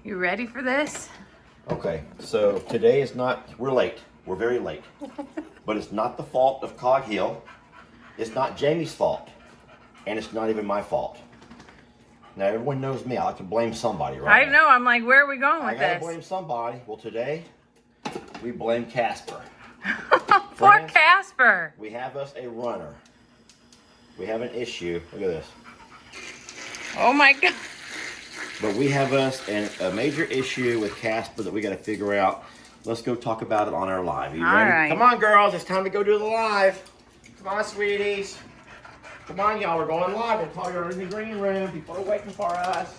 You ready for this? Okay, so today is not, we're late. We're very late. But it's not the fault of Cog Hill. It's not Jamie's fault. And it's not even my fault. Now, everyone knows me. I like to blame somebody, right? I know. I'm like, where are we going with I gotta this? blame somebody. Well, today, we blame Casper. Poor Friends, Casper. we have us a runner. We have an issue. Look at this. Oh, my God. But we have us a major issue with Casper that we got to figure out. Let's go talk about it on our live. You ready? Right. Come on, girls. It's time to go do the live. Come on, sweeties. Come on, y'all. We're going live. We'll call you in the green room. People are waiting for us.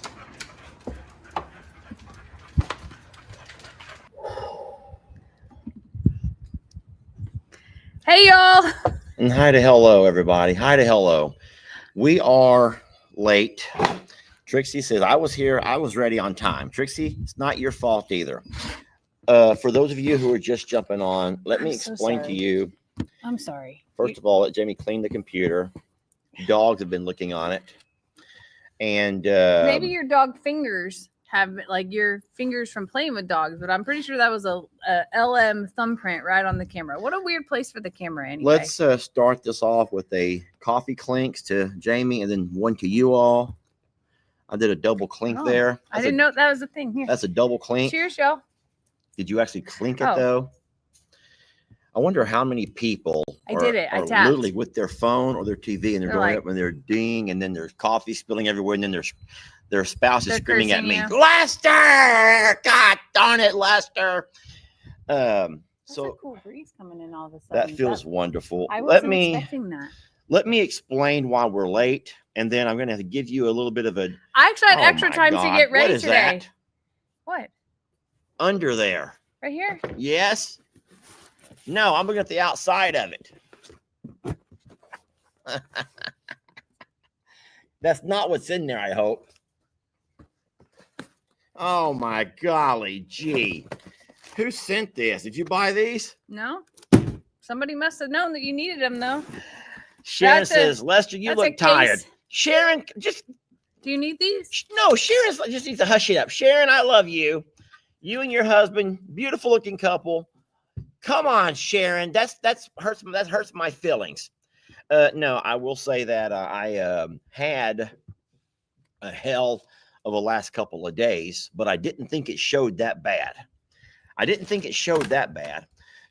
Hey, y'all. And hi to hello, everybody. Hi to hello. We are late. Trixie says, I was here. I was ready on time. Trixie, it's not your fault either. For those of you who are just jumping on, let me explain to you. I'm sorry. First of all, let Jamie clean the computer. Dogs have been looking on it. And Maybe your dog fingers have like your fingers from playing with dogs, but I'm pretty sure that was a LM thumbprint right on the camera. What a weird place for the camera anyway. Let's start this off with a coffee clinks to Jamie and then one to you all. I did a double clink there. I didn't know that was a thing. Here. That's a double clink. Cheers, y'all. Did you actually clink it though? I wonder how many people are literally with their phone or their TV and they're going up and they're ding and then there's coffee spilling everywhere and then their spouse is screaming at me, Lester! God darn it, Lester! That's a cool breeze coming in all of a sudden. That feels wonderful. I wasn't expecting that. Let me explain why we're late, and then I'm going to have to give you a little bit of a. I actually had extra time to get ready today. That? What? Under there. Right here? Yes. No, I'm looking at the outside of it. That's not what's in there, I hope. Oh, my golly gee. Who sent this? Did you buy these? No. Somebody must have known that you needed them, though. Sharon says, Lester, you look tired. Sharon, just. Do you need these? No, Sharon just needs to hush it up. Sharon, I love you. You and your husband, beautiful looking couple. Come on, Sharon. That hurts my feelings. No, I will say that I had a hell of a last couple of days, but I didn't think it showed that bad.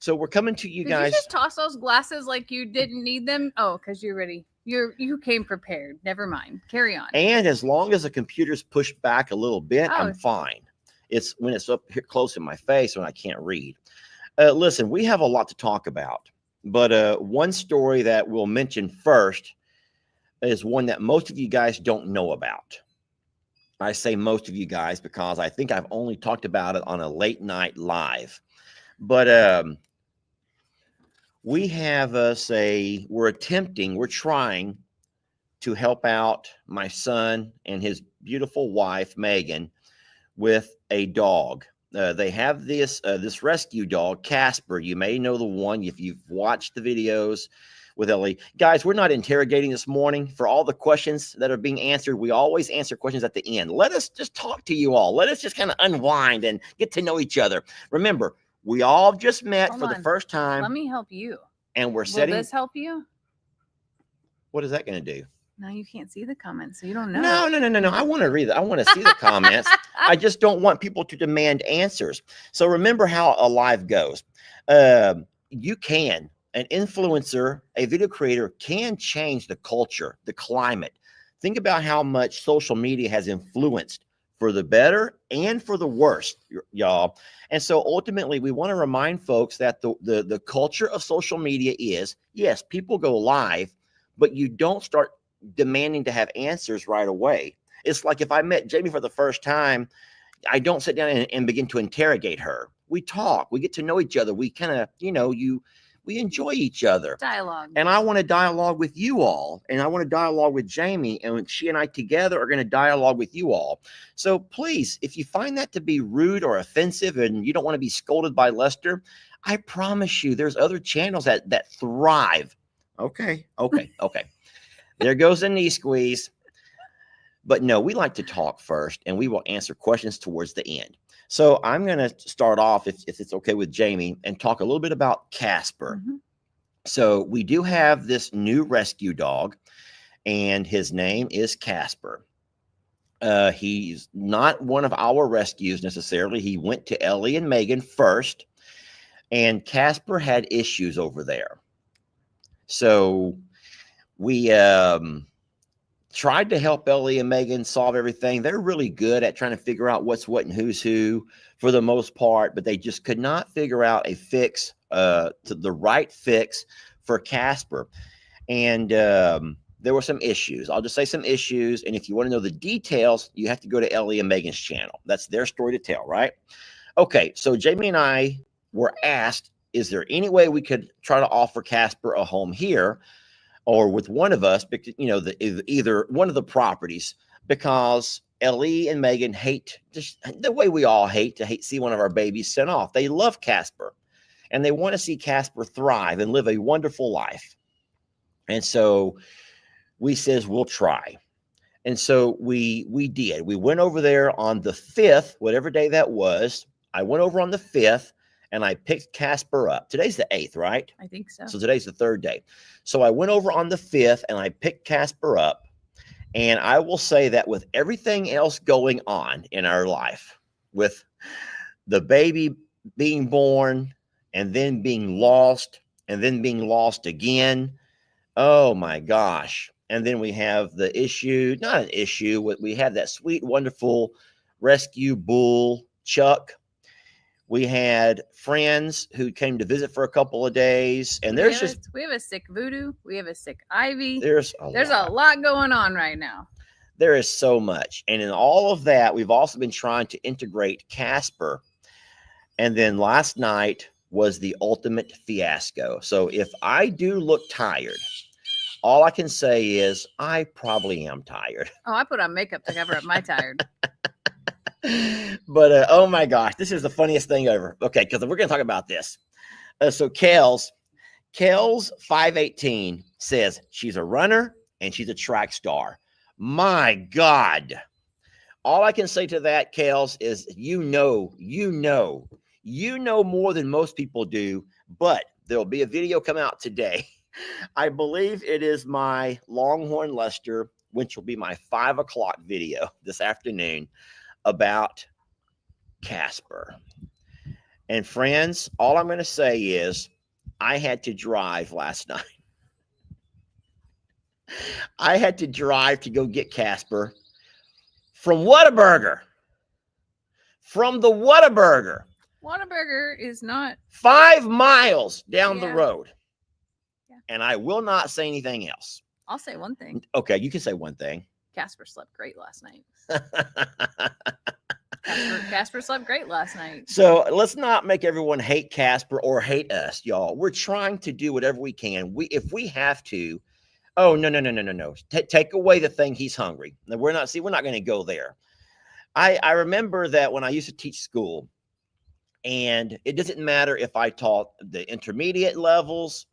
So we're coming to you guys. Did you just toss those glasses like you didn't need them? Oh, because you came prepared. Never mind. Carry on. And as long as the computer's pushed back a little bit, I'm fine. It's when it's up here close in my face when I can't read. Listen, we have a lot to talk about, but one story that we'll mention first is one that most of you guys don't know about. I say most of you guys because I think I've only talked about it on a late night live. But we have we're trying to help out my son and his beautiful wife, Megan, with a dog. They have this rescue dog, Casper. You may know the one if you've watched the videos with Ellie. Guys, we're not interrogating this morning. For all the questions that are being answered, we always answer questions at the end. Let us just talk to you all. Let us just kind of unwind and get to know each other. Remember, we all just met for the first time. Let me help you. And we're Will this help you? What is that going to do? No, you can't see the comments, so you don't know. No. I want to read it. I want to see the comments. I just don't want people to demand answers. So remember how a live goes. You can, an influencer, a video creator can change the culture, the climate. Think about how much social media has influenced for the better and for the worse, y'all. And so ultimately, we want to remind folks that the culture of social media is, yes, people go live, but you don't start demanding to have answers right away. It's like if I met Jamie for the first time, I don't sit down and begin to interrogate her. We talk, we get to know each other. We kind of, we enjoy each other. Dialogue. And I want to dialogue with you all. And I want to dialogue with Jamie. And she and I together are going to dialogue with you all. So please, if you find that to be rude or offensive and you don't want to be scolded by Lester, I promise you there's other channels that thrive. Okay. There goes a knee squeeze. But no, we like to talk first, and we will answer questions towards the end. So I'm going to start off, if it's okay with Jamie, and talk a little bit about Casper. Mhm. So we do have this new rescue dog, and his name is Casper. He's not one of our rescues necessarily. He went to Ellie and Megan first, and Casper had issues over there. So we tried to help Ellie and Megan solve everything. They're really good at trying to figure out what's what and who's who for the most part, but they just could not figure out a fix, to the right fix for Casper. And there were some issues. I'll just say some issues. And if you want to know the details, you have to go to Ellie and Megan's channel. That's their story to tell, right? Okay, so Jamie and I were asked, is there any way we could try to offer Casper a home here or with one of us, because, you know, either one of the properties, because Ellie and Megan hate, just the way we all hate to see one of our babies sent off. They love Casper, and they want to see Casper thrive and live a wonderful life. And so we says, we'll try. And so we did. We went over there on the 5th, whatever day that was. I went over on the 5th, and I picked Casper up. Today's the 8th, right? I think so. So today's the 3rd day. So I went over on the 5th, and I picked Casper up. And I will say that with everything else going on in our life, with the baby being born and then being lost and then being lost again, oh my gosh. And then we have the issue, not an issue, we have that sweet, wonderful rescue bull, Chuck. We had friends who came to visit for a couple of days, and we have a sick Voodoo, we have a sick Ivy. There's a lot going on right now. There is so much, and in all of that, we've also been trying to integrate Casper. And then last night was the ultimate fiasco. So if I do look tired, all I can say is I probably am tired. Oh, I put on makeup to cover up my tired. But oh my gosh, this is the funniest thing ever. Okay, because we're going to talk about this. So Kels 518 says she's a runner and she's a track star. My God. All I can say to that, Kels, is you know more than most people do, but there'll be a video come out today. I believe it is my Longhorn Lester, which will be my 5 o'clock video this afternoon, about Casper. And friends, all I'm going to say is I had to drive last night. I had to drive to go get Casper from Whataburger. From the Whataburger. Whataburger is not 5 miles down the road. Yeah. And I will not say anything else. I'll say one thing. Okay, you can say one thing. Casper slept great last night. Casper slept great last night. So let's not make everyone hate Casper or hate us, y'all. We're trying to do whatever we can. If we have to. Oh, no. Take away the thing he's hungry. We're not going to go there. I remember that when I used to teach school, and it doesn't matter if I taught the intermediate levels,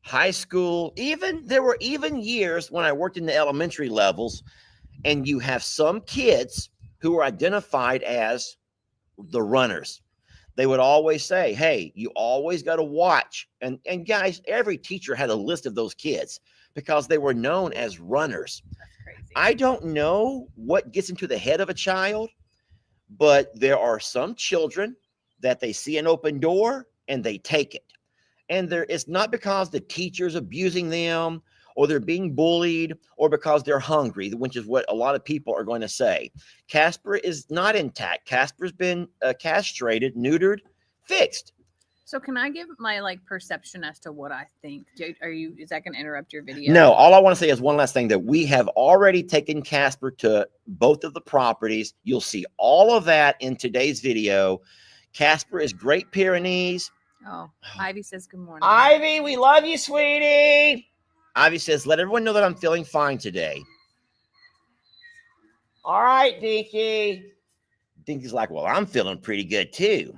high school, there were even years when I worked in the elementary levels, and you have some kids who are identified as the runners. They would always say, hey, you always got to watch. And guys, every teacher had a list of those kids because they were known as runners. That's crazy. I don't know what gets into the head of a child, but there are some children that they see an open door and they take it. And it's not because the teacher's abusing them or they're being bullied or because they're hungry, which is what a lot of people are going to say. Casper is not intact. Casper's been castrated, neutered, fixed. So can I give my perception as to what I think? Is that going to interrupt your video? No, all I want to say is one last thing, that we have already taken Casper to both of the properties. You'll see all of that in today's video. Casper is Great Pyrenees. Oh, Ivy says good morning. Ivy, we love you, sweetie. Ivy says, let everyone know that I'm feeling fine today. All right, Dinky. Dinky's like, well, I'm feeling pretty good too.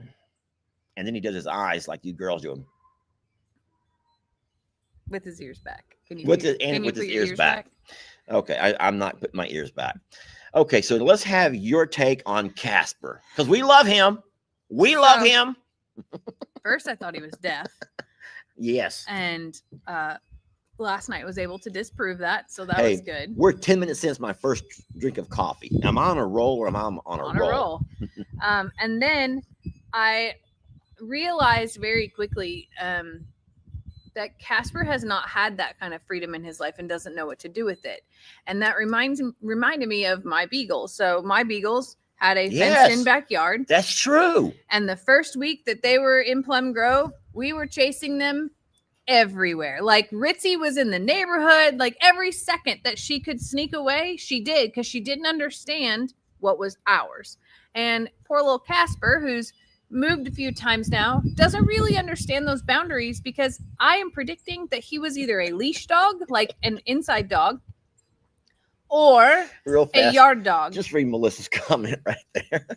And then he does his eyes like you girls do him. With his ears back. With his ears back. Okay, I'm not putting my ears back. Okay, so let's have your take on Casper because we love him. We love him. First, I thought he was deaf. Yes. And last night was able to disprove that, so that was good. We're 10 minutes since my first drink of coffee. Am I on a roll or am I on a roll? And then I realized very quickly that Casper has not had that kind of freedom in his life and doesn't know what to do with it. And that reminded me of my beagles. So my beagles had a fenced-in backyard. That's true. And the first week that they were in Plum Grove, we were chasing them everywhere. Like Ritzy was in the neighborhood. Like every second that she could sneak away, she did, because she didn't understand what was ours. And poor little Casper, who's moved a few times now, doesn't really understand those boundaries, because I am predicting that he was either a leash dog, like an inside dog, or a yard dog. Just read Melissa's comment right there.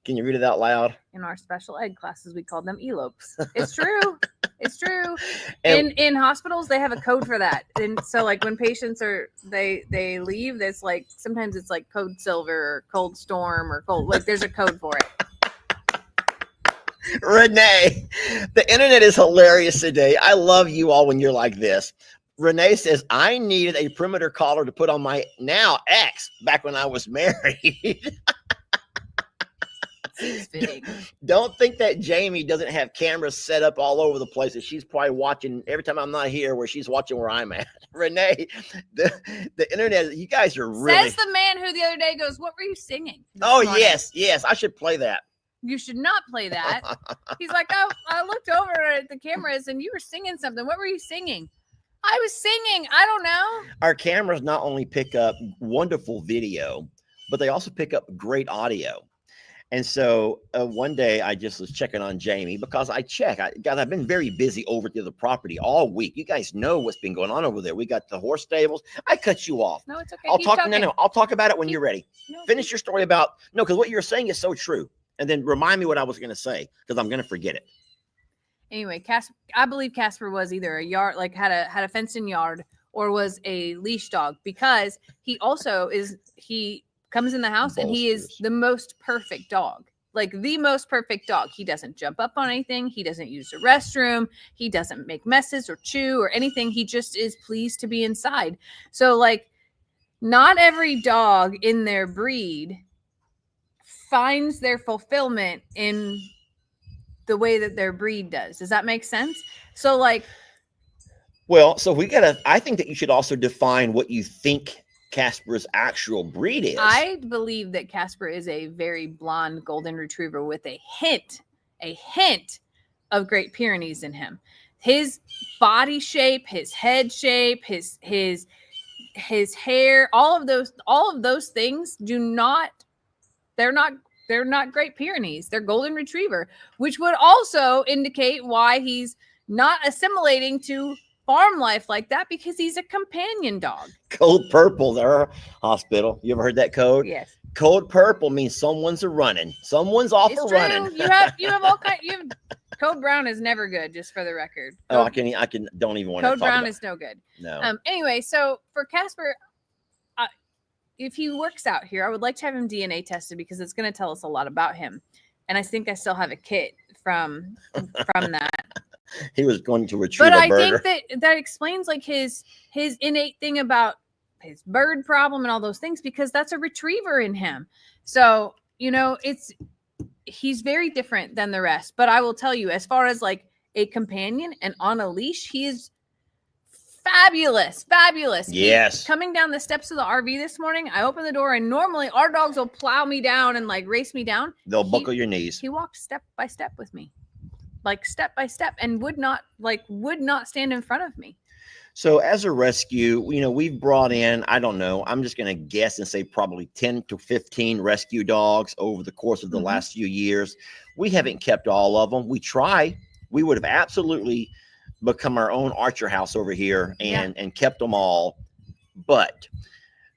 Can you read it out loud? In our special ed classes, we called them elopes. It's true. It's true. In hospitals, they have a code for that. And so like when patients they leave, it's like sometimes it's like code silver or cold storm or cold, like there's a code for it. Renee, the internet is hilarious today. I love you all when you're like this. Renee says, I needed a perimeter collar to put on my now ex back when I was married. Don't think that Jamie doesn't have cameras set up all over the place. She's probably watching every time I'm not here, where she's watching where I'm at. Renee, the internet, you guys are really. Says the man who the other day goes, what were you singing? Oh, yes. I should play that. You should not play that. He's like, oh, I looked over at the cameras and you were singing something. What were you singing? I was singing. I don't know. Our cameras not only pick up wonderful video, but they also pick up great audio. And so one day I just was checking on Jamie because I check. Guys, I've been very busy over to the property all week. You guys know what's been going on over there. We got the horse stables. I cut you off. No, it's okay. I'll talk about it when you're ready. Finish your story about because what you're saying is so true. And then remind me what I was going to say, because I'm going to forget it. Anyway, I believe Casper was either a yard, like had a fenced-in yard, or was a leash dog, because he also he comes in the house and he is the most perfect dog, like the most perfect dog. He doesn't jump up on anything. He doesn't use the restroom. He doesn't make messes or chew or anything. He just is pleased to be inside. So like not every dog in their breed finds their fulfillment in the way that their breed does. Does that make sense? So like, well, so I think that you should also define what you think Casper's actual breed is. I believe that Casper is a very blonde golden retriever with a hint of Great Pyrenees in him. His body shape, his head shape, his hair, all of those things they're not Great Pyrenees. They're golden retriever, which would also indicate why he's not assimilating to farm life like that, because he's a companion dog. Code purple, there, hospital. You ever heard that code? Yes. Code purple means someone's running. Someone's off it's a true. running. You have all kind. Code brown is never good, just for the record. I can. Don't even want to. Code brown is no good. No. Anyway, so for Casper, if he works out here, I would like to have him DNA tested, because it's going to tell us a lot about him. And I think I still have a kit from that. He was going to retrieve a burger. But I think that explains like his innate thing about his bird problem and all those things, because that's a retriever in him. So, he's very different than the rest. But I will tell you, as far as like a companion and on a leash, he is fabulous. Yes. Coming down the steps of the RV this morning, I opened the door, and normally our dogs will plow me down and like race me down. They'll buckle your knees. He walked step by step with me, like step by step, and would not stand in front of me. So as a rescue, we've brought in, I don't know, I'm just going to guess and say probably 10 to 15 rescue dogs over the course of the last few years. We haven't kept all of them. We try. We would have absolutely become our own Archer house over here and kept them all. But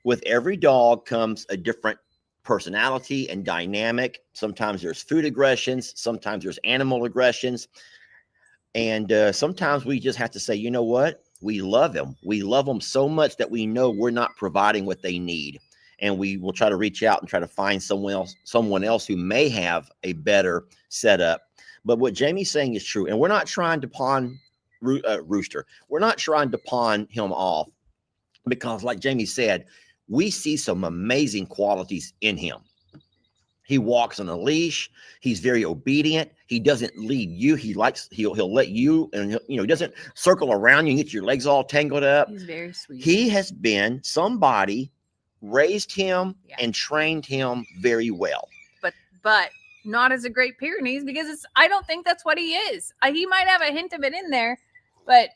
with every dog comes a different personality and dynamic. Sometimes there's food aggressions. Sometimes there's animal aggressions. And sometimes we just have to say, you know what? We love them. We love them so much that we know we're not providing what they need. And we will try to reach out and try to find someone else who may have a better setup. But what Jamie's saying is true. And we're not trying to pawn Rooster. We're not trying to pawn him off because, like Jamie said, we see some amazing qualities in him. He walks on a leash. He's very obedient. He doesn't lead you. He'll let you, and he doesn't circle around you and get your legs all tangled up. He's very sweet. He has been somebody raised him and trained him very well. But not as a Great Pyrenees, because I don't think that's what he is. He might have a hint of it in there, but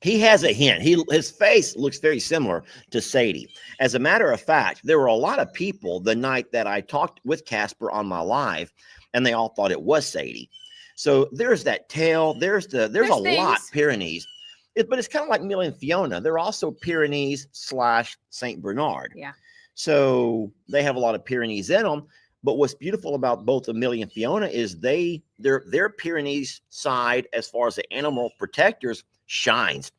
he has a hint. His face looks very similar to Sadie. As a matter of fact, there were a lot of people the night that I talked with Casper on my live, and they all thought it was Sadie. So there's that tail. There's a lot Pyrenees. But it's kind of like Millie and Fiona. They're also Pyrenees / Saint Bernard. Yeah. So they have a lot of Pyrenees in them. But what's beautiful about both of Millie and Fiona is their Pyrenees side, as far as the animal protectors, shines.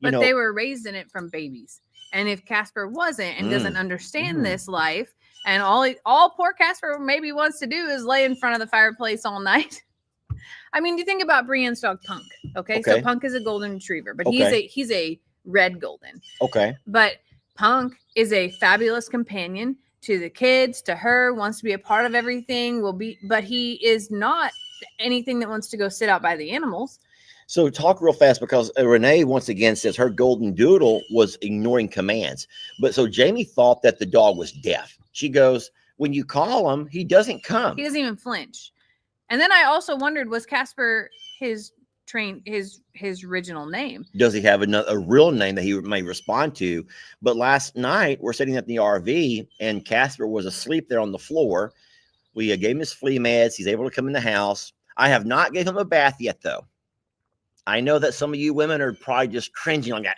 But they were raised in it from babies. And if Casper wasn't and doesn't understand this life, and all poor Casper maybe wants to do is lay in front of the fireplace all night. I mean, you think about Brienne's dog Punk. Okay, so Punk is a golden retriever, but he's a red golden. Okay. But Punk is a fabulous companion to the kids, to her, wants to be a part of everything, but he is not anything that wants to go sit out by the animals. So talk real fast, because Renee once again says her golden doodle was ignoring commands. But so Jamie thought that the dog was deaf. She goes, when you call him, he doesn't come. He doesn't even flinch. And then I also wondered, was Casper his original name? Does he have a real name that he may respond to? But last night we're sitting at the RV and Casper was asleep there on the floor. We gave him his flea meds. He's able to come in the house. I have not gave him a bath yet, though. I know that some of you women are probably just cringing like that.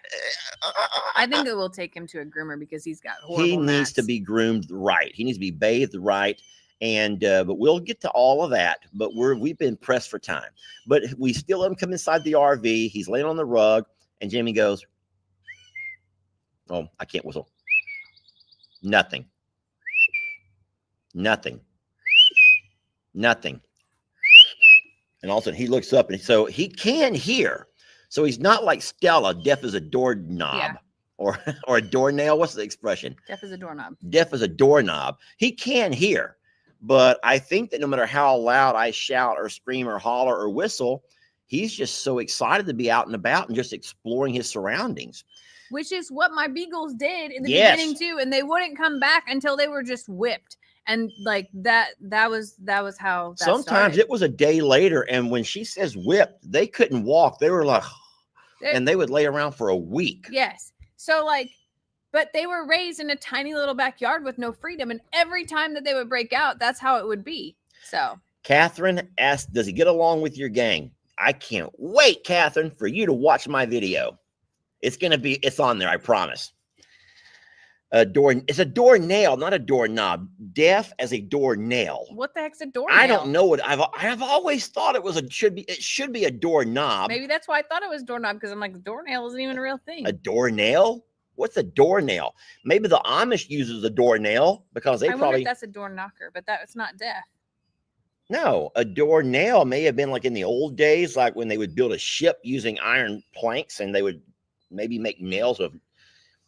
I think it will take him to a groomer because he's got horrible He needs mats. to be groomed right. He needs to be bathed right. And but we'll get to all of that. But we've been pressed for time. But we still let him come inside the RV. He's laying on the rug, and Jamie goes, "Oh, I can't whistle. Nothing. Nothing. Nothing." And all of a sudden he looks up, and so he can hear. So he's not like Stella, deaf as a doorknob or a doornail. What's the expression? Deaf as a doorknob. Deaf as a doorknob. He can hear. But I think that no matter how loud I shout or scream or holler or whistle, he's just so excited to be out and about and just exploring his surroundings. Which is what my beagles did in the beginning too. And they wouldn't come back until they were just whipped. And like that was how that Sometimes started. It was a day later. And when she says whipped, they couldn't walk. They were like, and they would lay around for a week. Yes. So like, but they were raised in a tiny little backyard with no freedom. And every time that they would break out, that's how it would be. So Catherine asked, does he get along with your gang? I can't wait, Catherine, for you to watch my video. It's on there, I promise. It's a door nail, not a doorknob. Deaf as a door nail. What the heck's a door nail? I don't know what I've always thought it should be a doorknob. Maybe that's why I thought it was doorknob, because I'm like, the door nail isn't even a real thing. A door nail? What's a door nail? Maybe the Amish uses a door nail because I wonder if that's a door knocker, but it's not deaf. No, a door nail may have been like in the old days, like when they would build a ship using iron planks, and they would maybe make nails of,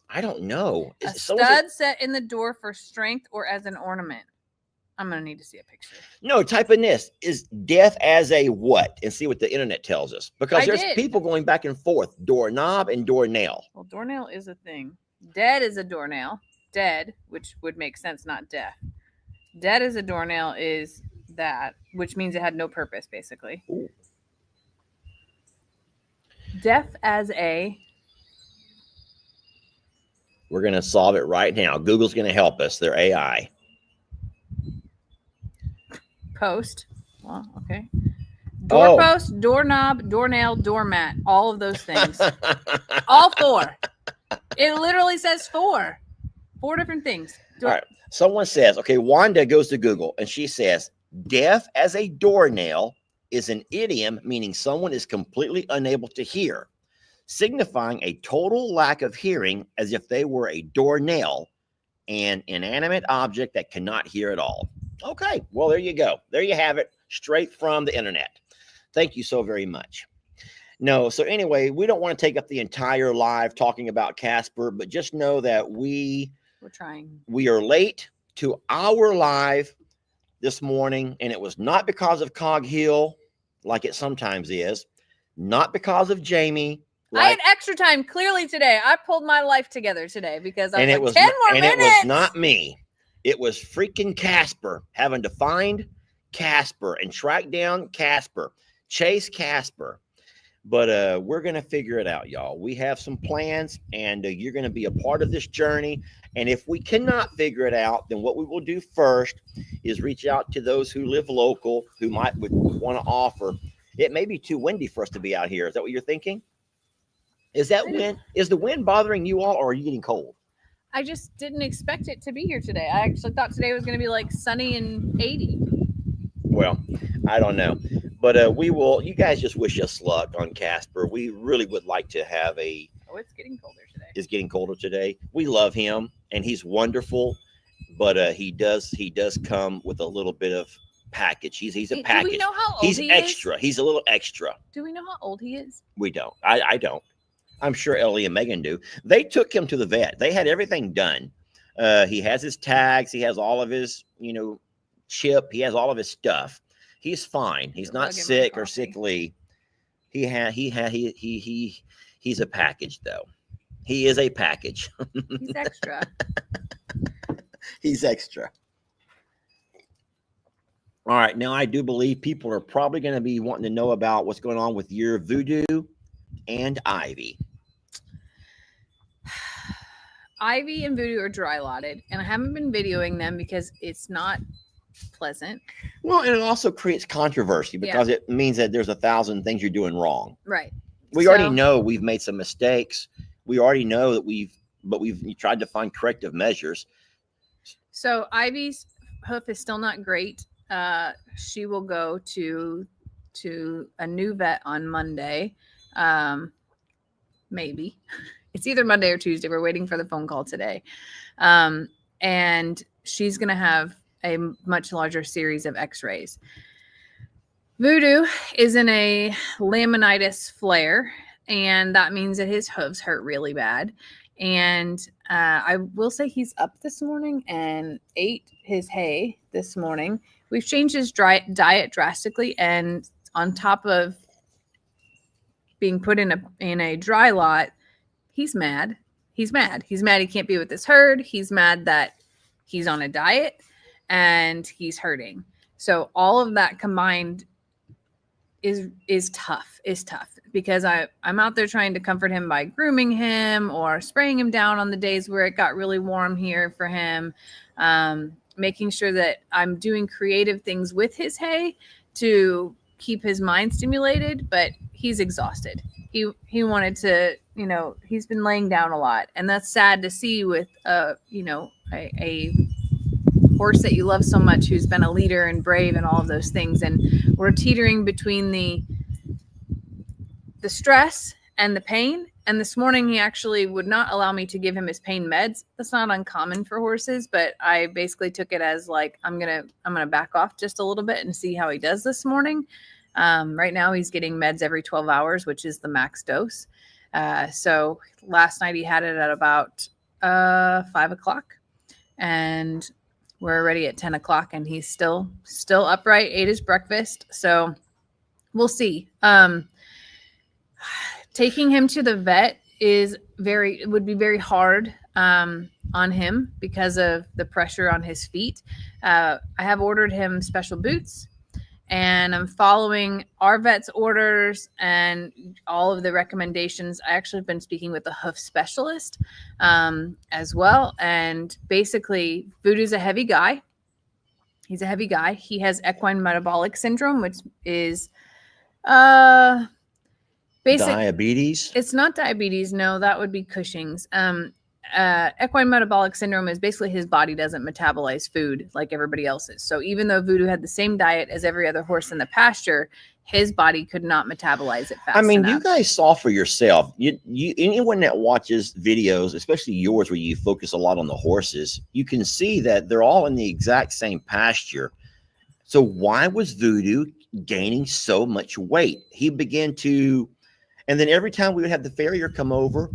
I don't know. A stud set in the door for strength or as an ornament. I'm going to need to see a picture. No, type in this. Is deaf as a what? And see what the internet tells us. Because there's people going back and forth. Doorknob and door nail. Well, doornail is a thing. Dead is a doornail. Dead, which would make sense, not deaf. Dead as a doornail is that, which means it had no purpose, basically. Ooh. Deaf as a... We're going to solve it right now. Google's going to help us. They're AI. Post. Well, okay. Doorpost, doorknob, doornail, doormat. All of those things. All four. It literally says four. Four different things. All right. Someone says, okay, Wanda goes to Google and she says, deaf as a doornail is an idiom meaning someone is completely unable to hear. signifying a total lack of hearing, as if they were a doornail, an inanimate object that cannot hear at all. Okay, well, there you go. There you have it, straight from the internet. Thank you so very much. No, so anyway, we don't want to take up the entire live talking about Casper, but just know that we're trying. We are late to our live this morning, and it was not because of Cog Hill, like it sometimes is, not because of Jamie. I had extra time clearly today. I pulled my life together today because I was like, 10 more minutes. And it was not me. It was freaking Casper, having to find Casper and track down Casper, chase Casper. But we're going to figure it out, y'all. We have some plans, and you're going to be a part of this journey. And if we cannot figure it out, then what we will do first is reach out to those who live local who would want to offer. It may be too windy for us to be out here. Is that what you're thinking? Is the wind bothering you all, or are you getting cold? I just didn't expect it to be here today. I actually thought today was going to be like sunny and 80. Well, I don't know. But you guys just wish us luck on Casper. We really would like to have Oh, it's getting colder today. It's getting colder today. We love him, and he's wonderful. But he does come with a little bit of package. He's a package. Do we know how old he's he extra. Is? He's a little extra. Do we know how old he is? We don't. I don't. I'm sure Ellie and Megan do. They took him to the vet. They had everything done. He has his tags. He has all of his, chip. He has all of his stuff. He's fine. He's not sick or sickly. He's a package, though. He is a package. He's extra. He's extra. All right. Now, I do believe people are probably going to be wanting to know about what's going on with your Voodoo and Ivy. Ivy and Voodoo are dry lotted, and I haven't been videoing them because it's not pleasant. Well, and it also creates controversy because it means that there's 1,000 things you're doing wrong. Right. We already know we've made some mistakes. We already know that we've tried to find corrective measures. So Ivy's hoof is still not great. She will go to a new vet on Monday. Maybe. It's either Monday or Tuesday. We're waiting for the phone call today. And she's going to have a much larger series of x-rays. Voodoo is in a laminitis flare, and that means that his hooves hurt really bad. And I will say he's up this morning and ate his hay this morning. We've changed his diet drastically, and on top of being put in a dry lot, he's mad. He's mad he can't be with this herd. He's mad that he's on a diet and he's hurting. So all of that combined is tough because I'm out there trying to comfort him by grooming him or spraying him down on the days where it got really warm here for him, making sure that I'm doing creative things with his hay to keep his mind stimulated, but he's exhausted. He wanted to, he's been laying down a lot, and that's sad to see with a horse that you love so much, who's been a leader and brave and all of those things. And we're teetering between the stress and the pain. And this morning he actually would not allow me to give him his pain meds. That's not uncommon for horses, but I basically took it as like, I'm going to back off just a little bit and see how he does this morning. Right now he's getting meds every 12 hours, which is the max dose. So last night he had it at about 5:00, and we're already at 10:00, and he's still upright, ate his breakfast. So we'll see. Taking him to the vet would be very hard on him because of the pressure on his feet. I have ordered him special boots, and I'm following our vet's orders and all of the recommendations. I actually have been speaking with a hoof specialist as well. And basically, Voodoo's a heavy guy. He's a heavy guy. He has equine metabolic syndrome, which is diabetes. It's not diabetes. No, that would be Cushing's. equine metabolic syndrome is basically his body doesn't metabolize food like everybody else's. So even though Voodoo had the same diet as every other horse in the pasture, his body could not metabolize it fast enough. You guys saw for yourself. You anyone that watches videos, especially yours, where you focus a lot on the horses, you can see that they're all in the exact same pasture. So why was Voodoo gaining so much weight? He began to, and then every time we would have the farrier come over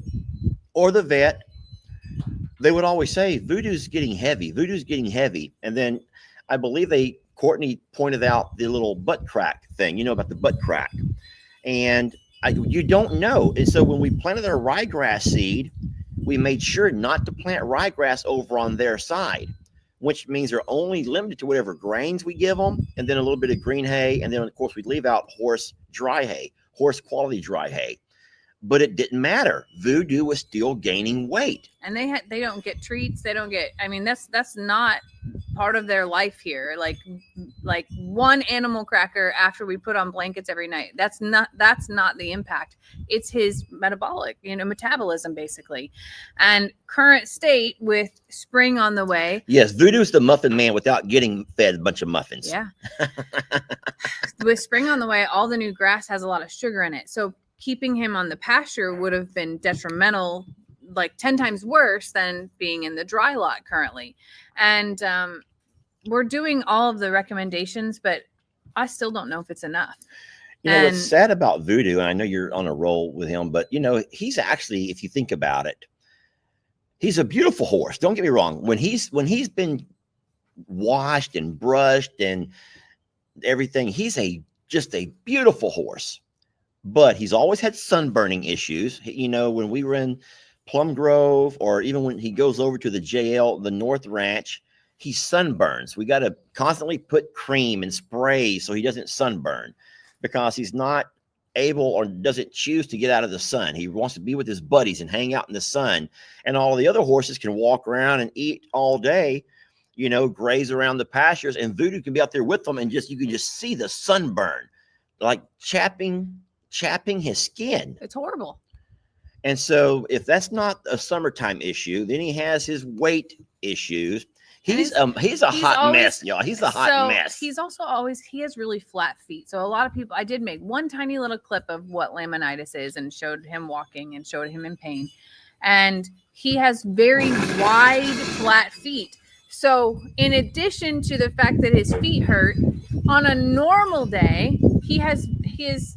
or the vet, they would always say, Voodoo's getting heavy. Voodoo's getting heavy. And then I believe Courtney pointed out the little butt crack thing, about the butt crack. And you don't know. And so when we planted our ryegrass seed, we made sure not to plant ryegrass over on their side, which means they're only limited to whatever grains we give them, and then a little bit of green hay. And then, of course, we leave out horse dry hay, horse quality dry hay. But it didn't matter. Voodoo was still gaining weight. And they don't get treats. They don't get, that's not part of their life here. Like one animal cracker after we put on blankets every night. That's not the impact. It's his metabolic, metabolism basically. And current state with spring on the way. Yes, Voodoo's the muffin man without getting fed a bunch of muffins. Yeah. With spring on the way, all the new grass has a lot of sugar in it. So keeping him on the pasture would have been detrimental, like 10 times worse than being in the dry lot currently. And we're doing all of the recommendations, but I still don't know if it's enough. What's sad about Voodoo, and I know you're on a roll with him, but he's actually, if you think about it, he's a beautiful horse. Don't get me wrong. When he's been washed and brushed and everything, he's just a beautiful horse. But he's always had sunburning issues. When we were in Plum Grove, or even when he goes over to the JL, the North Ranch, he sunburns. We got to constantly put cream and spray so he doesn't sunburn, because he's not able or doesn't choose to get out of the sun. He wants to be with his buddies and hang out in the sun. And all the other horses can walk around and eat all day, graze around the pastures, and Voodoo can be out there with them, and you can just see the sunburn, like chapping his skin. It's horrible. And so if that's not a summertime issue, then he has his weight issues. He's a hot mess, y'all. He's a hot mess. He has really flat feet. So a lot of people, I did make one tiny little clip of what laminitis is and showed him walking and showed him in pain. And he has very wide, flat feet. So in addition to the fact that his feet hurt, on a normal day, he has his,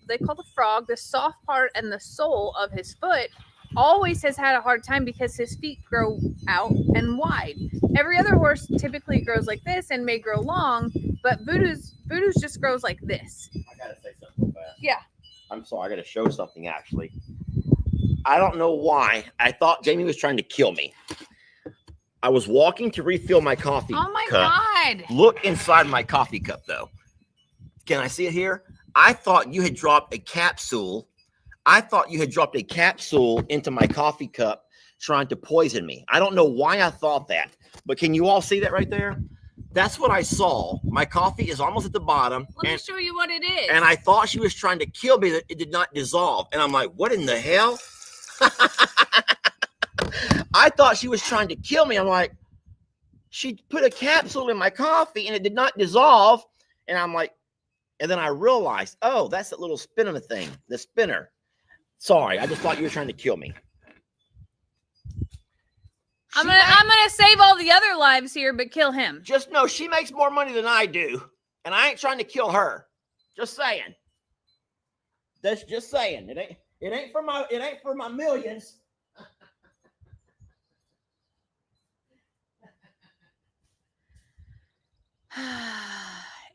they call the frog, the soft part and the sole of his foot always has had a hard time because his feet grow out and wide. Every other horse typically grows like this and may grow long, but Voodoo's just grows like this. I gotta say something fast. Yeah. I'm sorry, I gotta show something actually. I don't know why. I thought Jamie was trying to kill me. I was walking to refill my coffee cup. Oh my God. Look inside my coffee cup though. Can I see it here? I thought you had dropped a capsule. Into my coffee cup trying to poison me. I don't know why I thought that, but can you all see that right there? That's what I saw. My coffee is almost at the bottom. Let me show you what it is. And I thought she was trying to kill me, that it did not dissolve. And I'm like, what in the hell? I thought she was trying to kill me. I'm like, she put a capsule in my coffee and it did not dissolve. And I'm like, and then I realized, oh, that's that little spinner thing, the spinner. Sorry, I just thought you were trying to kill me. I'm gonna save all the other lives here, but kill him. Just know she makes more money than I do, and I ain't trying to kill her. Just saying. That's just saying. It ain't for my millions.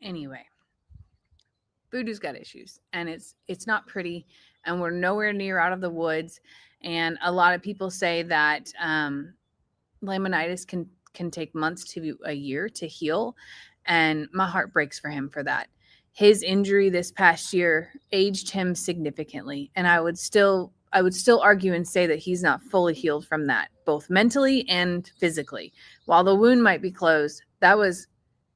Anyway, Voodoo's got issues, and it's not pretty, and we're nowhere near out of the woods. And a lot of people say that laminitis can take months to a year to heal, and my heart breaks for him for that. His injury this past year aged him significantly, and I would still argue and say that he's not fully healed from that, both mentally and physically. While the wound might be closed, that was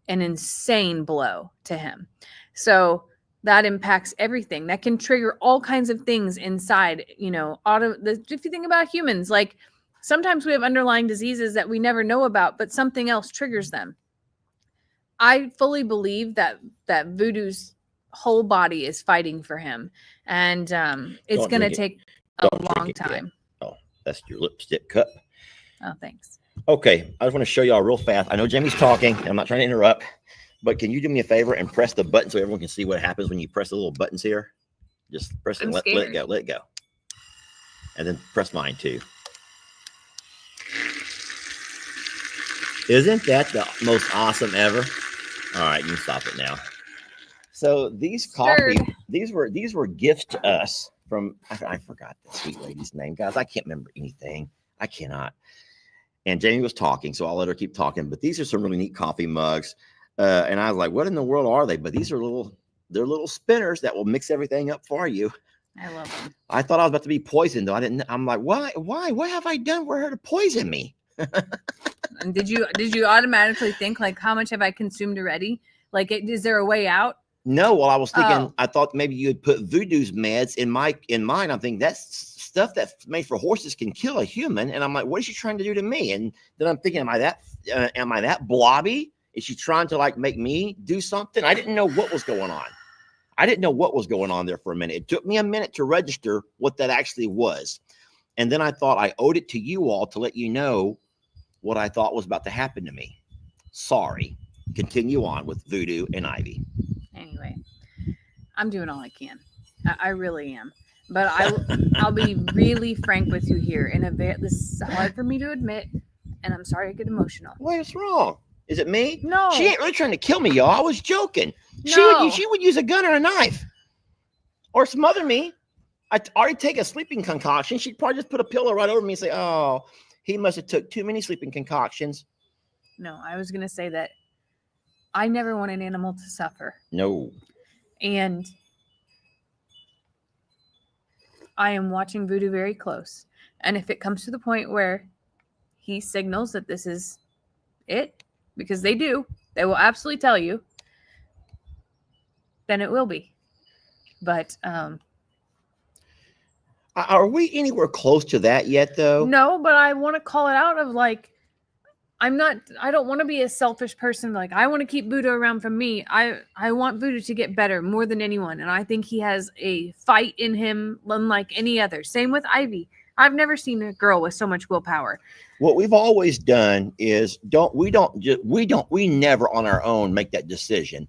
an insane blow to him. So that impacts everything. That can trigger all kinds of things inside, if you think about humans, like Sometimes we have underlying diseases that we never know about, but something else triggers them. I fully believe that Voodoo's whole body is fighting for him, and it's going to take a long time. Oh, that's your lipstick cup. Oh, thanks. Okay, I just want to show y'all real fast. I know Jamie's talking. I'm not trying to interrupt, but can you do me a favor and press the button so everyone can see what happens when you press the little buttons here? Just press it and let it go. Let it go. And then press mine too. Isn't that the most awesome ever? All right, you can stop it now. So these these were gifts to us from, I forgot the sweet lady's name, guys. I can't remember anything. I cannot. And Jamie was talking, so I'll let her keep talking. But these are some really neat coffee mugs. And I was like, what in the world are they? But these are they're little spinners that will mix everything up for you. I love them. I thought I was about to be poisoned, though. I'm like, why? What have I done for her to poison me? And did you automatically think, like, how much have I consumed already? Like, is there a way out? No. Well, I was thinking, I thought maybe you had put Voodoo's meds in mine. I'm thinking that's stuff that's made for horses can kill a human. And I'm like, what is she trying to do to me? And then I'm thinking, am I that blobby? Is she trying to like make me do something? I didn't know what was going on. I didn't know what was going on there for a minute. It took me a minute to register what that actually was. And then I thought I owed it to you all to let you know what I thought was about to happen to me. Sorry. Continue on with Voodoo and Ivy. Anyway, I'm doing all I can. I really am. But I'll be really frank with you here. This is hard for me to admit, and I'm sorry I get emotional. What's wrong? Is it me? No. She ain't really trying to kill me, y'all. I was joking. No. She would use a gun or a knife or smother me. I'd already take a sleeping concoction. She'd probably just put a pillow right over me and say, oh, he must have took too many sleeping concoctions. No, I was going to say that I never want an animal to suffer. No. And I am watching Voodoo very close. And if it comes to the point where he signals that this is it, because they will absolutely tell you, then it will be. But are we anywhere close to that yet, though? No, but I want to call it out of like, I don't want to be a selfish person. Like, I want to keep Voodoo around for me. I want Voodoo to get better more than anyone. And I think he has a fight in him unlike any other. Same with Ivy. I've never seen a girl with so much willpower. What we've always done is we never on our own make that decision.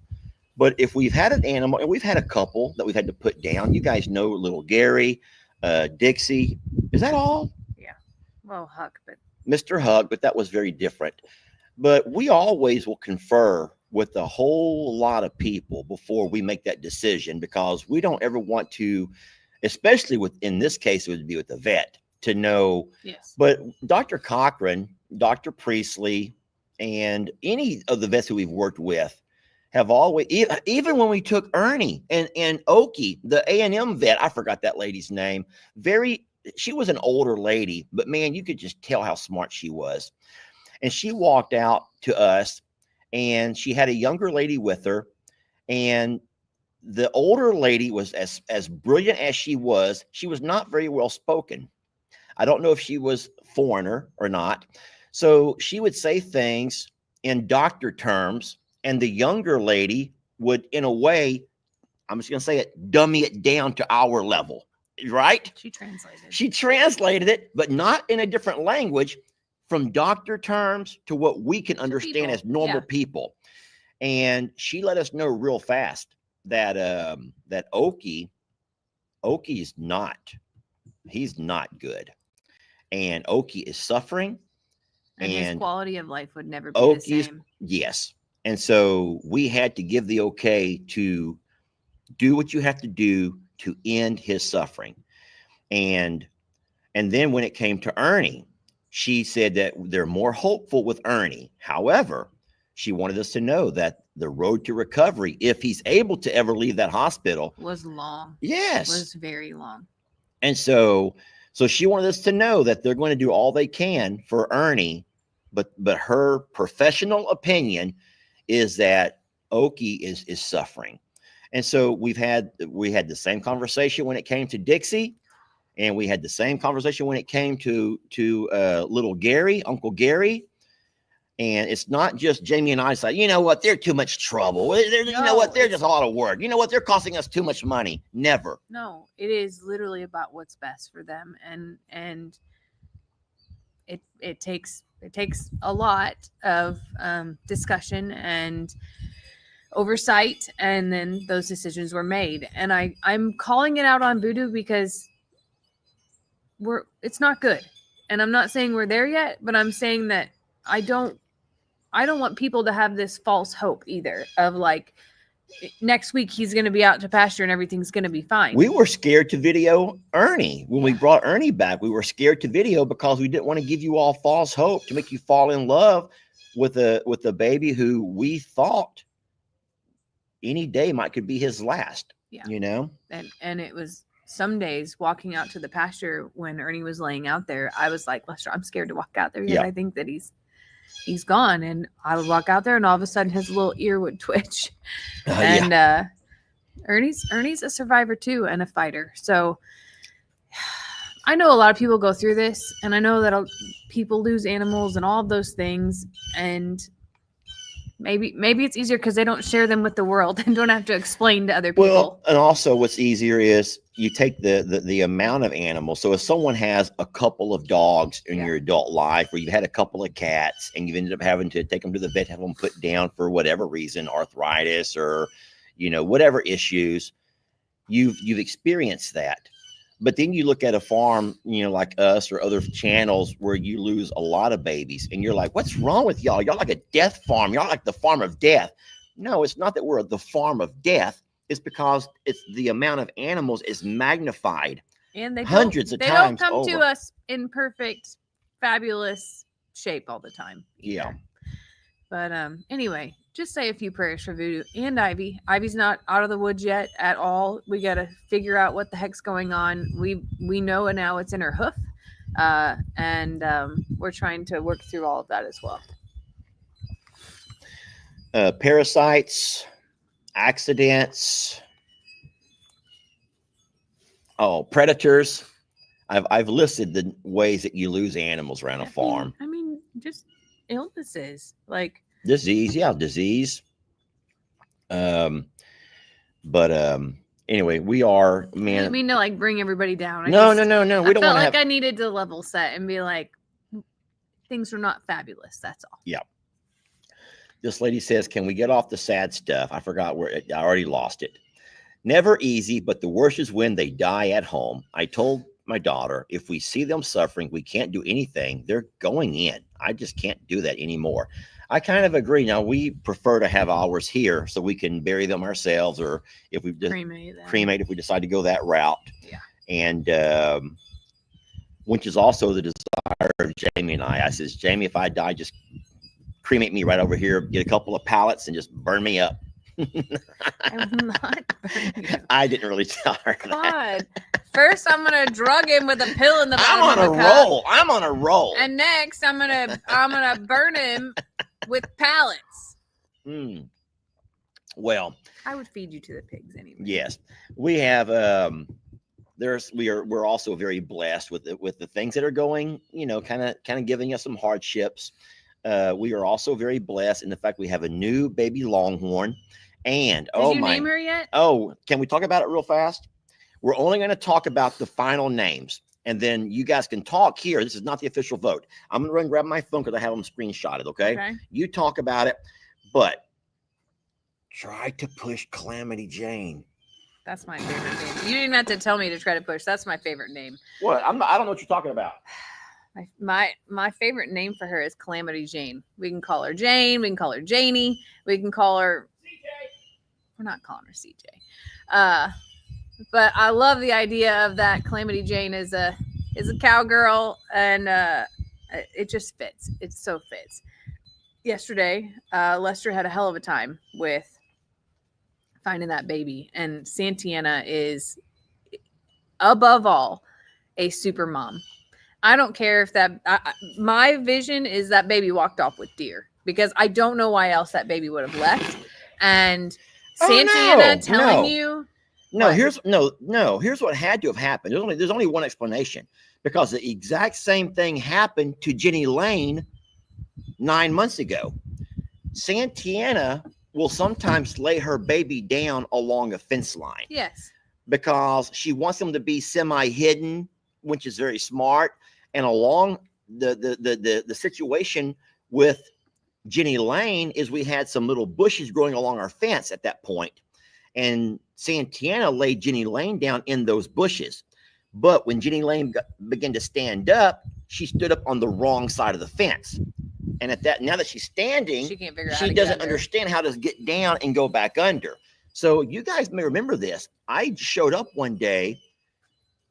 But if we've had an animal, and we've had a couple that we've had to put down, you guys know little Gary, Dixie. Is that all? Yeah. Well, Huck, but Mr. Huck, but that was very different. But we always will confer with a whole lot of people before we make that decision, because we don't ever want to, especially in this case, it would be with the vet, to know. Yes. But Dr. Cochran, Dr. Priestley, and any of the vets who we've worked with have always, even when we took Ernie and Okie, the A&M vet, I forgot that lady's name. She was an older lady, but man, you could just tell how smart she was. And she walked out to us, and she had a younger lady with her, and the older lady was as brilliant as she was not very well spoken. I don't know if she was foreigner or not. So she would say things in doctor terms, and the younger lady would, in a way, I'm just going to say it, dummy it down to our level, right? She translated it, but not in a different language, from doctor terms to what we can understand as normal people. And she let us know real fast that that Okie is not, he's not good. And Okie is suffering. And his quality of life would never be the same. Yes. And so we had to give the okay to do what you have to do to end his suffering. And then when it came to Ernie, she said that they're more hopeful with Ernie. However, she wanted us to know that the road to recovery, if he's able to ever leave that hospital, was long. Yes. Was very long. And so she wanted us to know that they're going to do all they can for Ernie, but her professional opinion is that Okie is suffering. And so we had the same conversation when it came to Dixie. And we had the same conversation when it came to little Gary, Uncle Gary. And it's not just Jamie and I say, you know what, they're too much trouble. You know what, they're just a lot of work. You know what, they're costing us too much money. Never. No, it is literally about what's best for them, and it takes a lot of discussion and oversight, and then those decisions were made. And I'm calling it out on Voodoo because it's not good. And I'm not saying we're there yet, but I'm saying that I don't want people to have this false hope either of like next week he's going to be out to pasture and everything's going to be fine. We were scared to video Ernie. When we brought Ernie back, we were scared to video because we didn't want to give you all false hope to make you fall in love with a baby who we thought any day could be his last. Yeah. You know? And it was some days walking out to the pasture when Ernie was laying out there, I was like, Lester, I'm scared to walk out there because I think that he's gone. And I would walk out there and all of a sudden his little ear would twitch. Ernie's a survivor too and a fighter. So I know a lot of people go through this, and I know that people lose animals and all of those things, and maybe it's easier because they don't share them with the world and don't have to explain to other people. Well, and also what's easier is you take the amount of animals. So if someone has a couple of dogs in your adult life, or you've had a couple of cats and you've ended up having to take them to the vet, have them put down for whatever reason, arthritis or, you know, whatever issues, you've experienced that. But then you look at a farm, you know, like us or other channels where you lose a lot of babies and you're like, what's wrong with y'all? Y'all like a death farm. Y'all like the farm of death. No, it's not that we're the farm of death. It's because it's the amount of animals is magnified. And they hundreds of times. They don't come to us in perfect, fabulous shape all the time. Yeah. But anyway, just say a few prayers for Voodoo and Ivy. Ivy's not out of the woods yet at all. We got to figure out what the heck's going on. We know now it's in her hoof. And we're trying to work through all of that as well. Parasites, accidents. Predators. I've listed the ways that you lose animals around a farm. I mean, just illnesses like disease. Anyway, we are, man. I mean to like bring everybody down. No. We don't want to have. I needed to level set and be like, things are not fabulous. That's all. Yeah. This lady says, can we get off the sad stuff? I forgot I already lost it. Never easy, but the worst is when they die at home. I told my daughter, if we see them suffering, we can't do anything. They're going in. I just can't do that anymore. I kind of agree. Now, we prefer to have ours here so we can bury them ourselves, or if we just cremate if we decide to go that route. Yeah. And which is also the desire of Jamie and I. I says, Jamie, if I die, just cremate me right over here, get a couple of pallets and just burn me up. I will not burn you. I didn't really tell her that. God. First, I'm gonna drug him with a pill in the bottom I'm on a roll. And next, I'm gonna burn him with pallets. Well, I would feed you to the pigs anyway. Yes, we have. We're also very blessed with the things that are going. You know, kind of giving us some hardships. We are also very blessed in the fact we have a new baby longhorn. And Did you name her yet? Oh, can we talk about it real fast? We're only going to talk about the final names, and then you guys can talk here. This is not the official vote. I'm going to run and grab my phone because I have them screenshotted. Okay. You talk about it, but try to push Calamity Jane. That's my favorite name. You didn't have to tell me to try to push. That's my favorite name. What? I don't know what you're talking about. My favorite name for her is Calamity Jane. We can call her Jane. We can call her Janie. We can call her CJ. We're not calling her CJ. But I love the idea of that. Calamity Jane is a cowgirl, and it just fits. It so fits. Yesterday, Lester had a hell of a time with finding that baby, and Santiana is above all a super mom. I don't care if my vision is that baby walked off with deer, because I don't know why else that baby would have left. And Santiana telling you No, What? here's what had to have happened. There's only one explanation, because the exact same thing happened to Jenny Lane 9 months ago. Santiana will sometimes lay her baby down along a fence line. Yes. Because she wants them to be semi-hidden, which is very smart. And along the situation with Jenny Lane is we had some little bushes growing along our fence at that point. And Santiana laid Jenny Lane down in those bushes. But when Jenny Lane began to stand up, she stood up on the wrong side of the fence. And now that she's standing, she can't figure out. She doesn't understand how to get down and go back under. So you guys may remember this. I showed up one day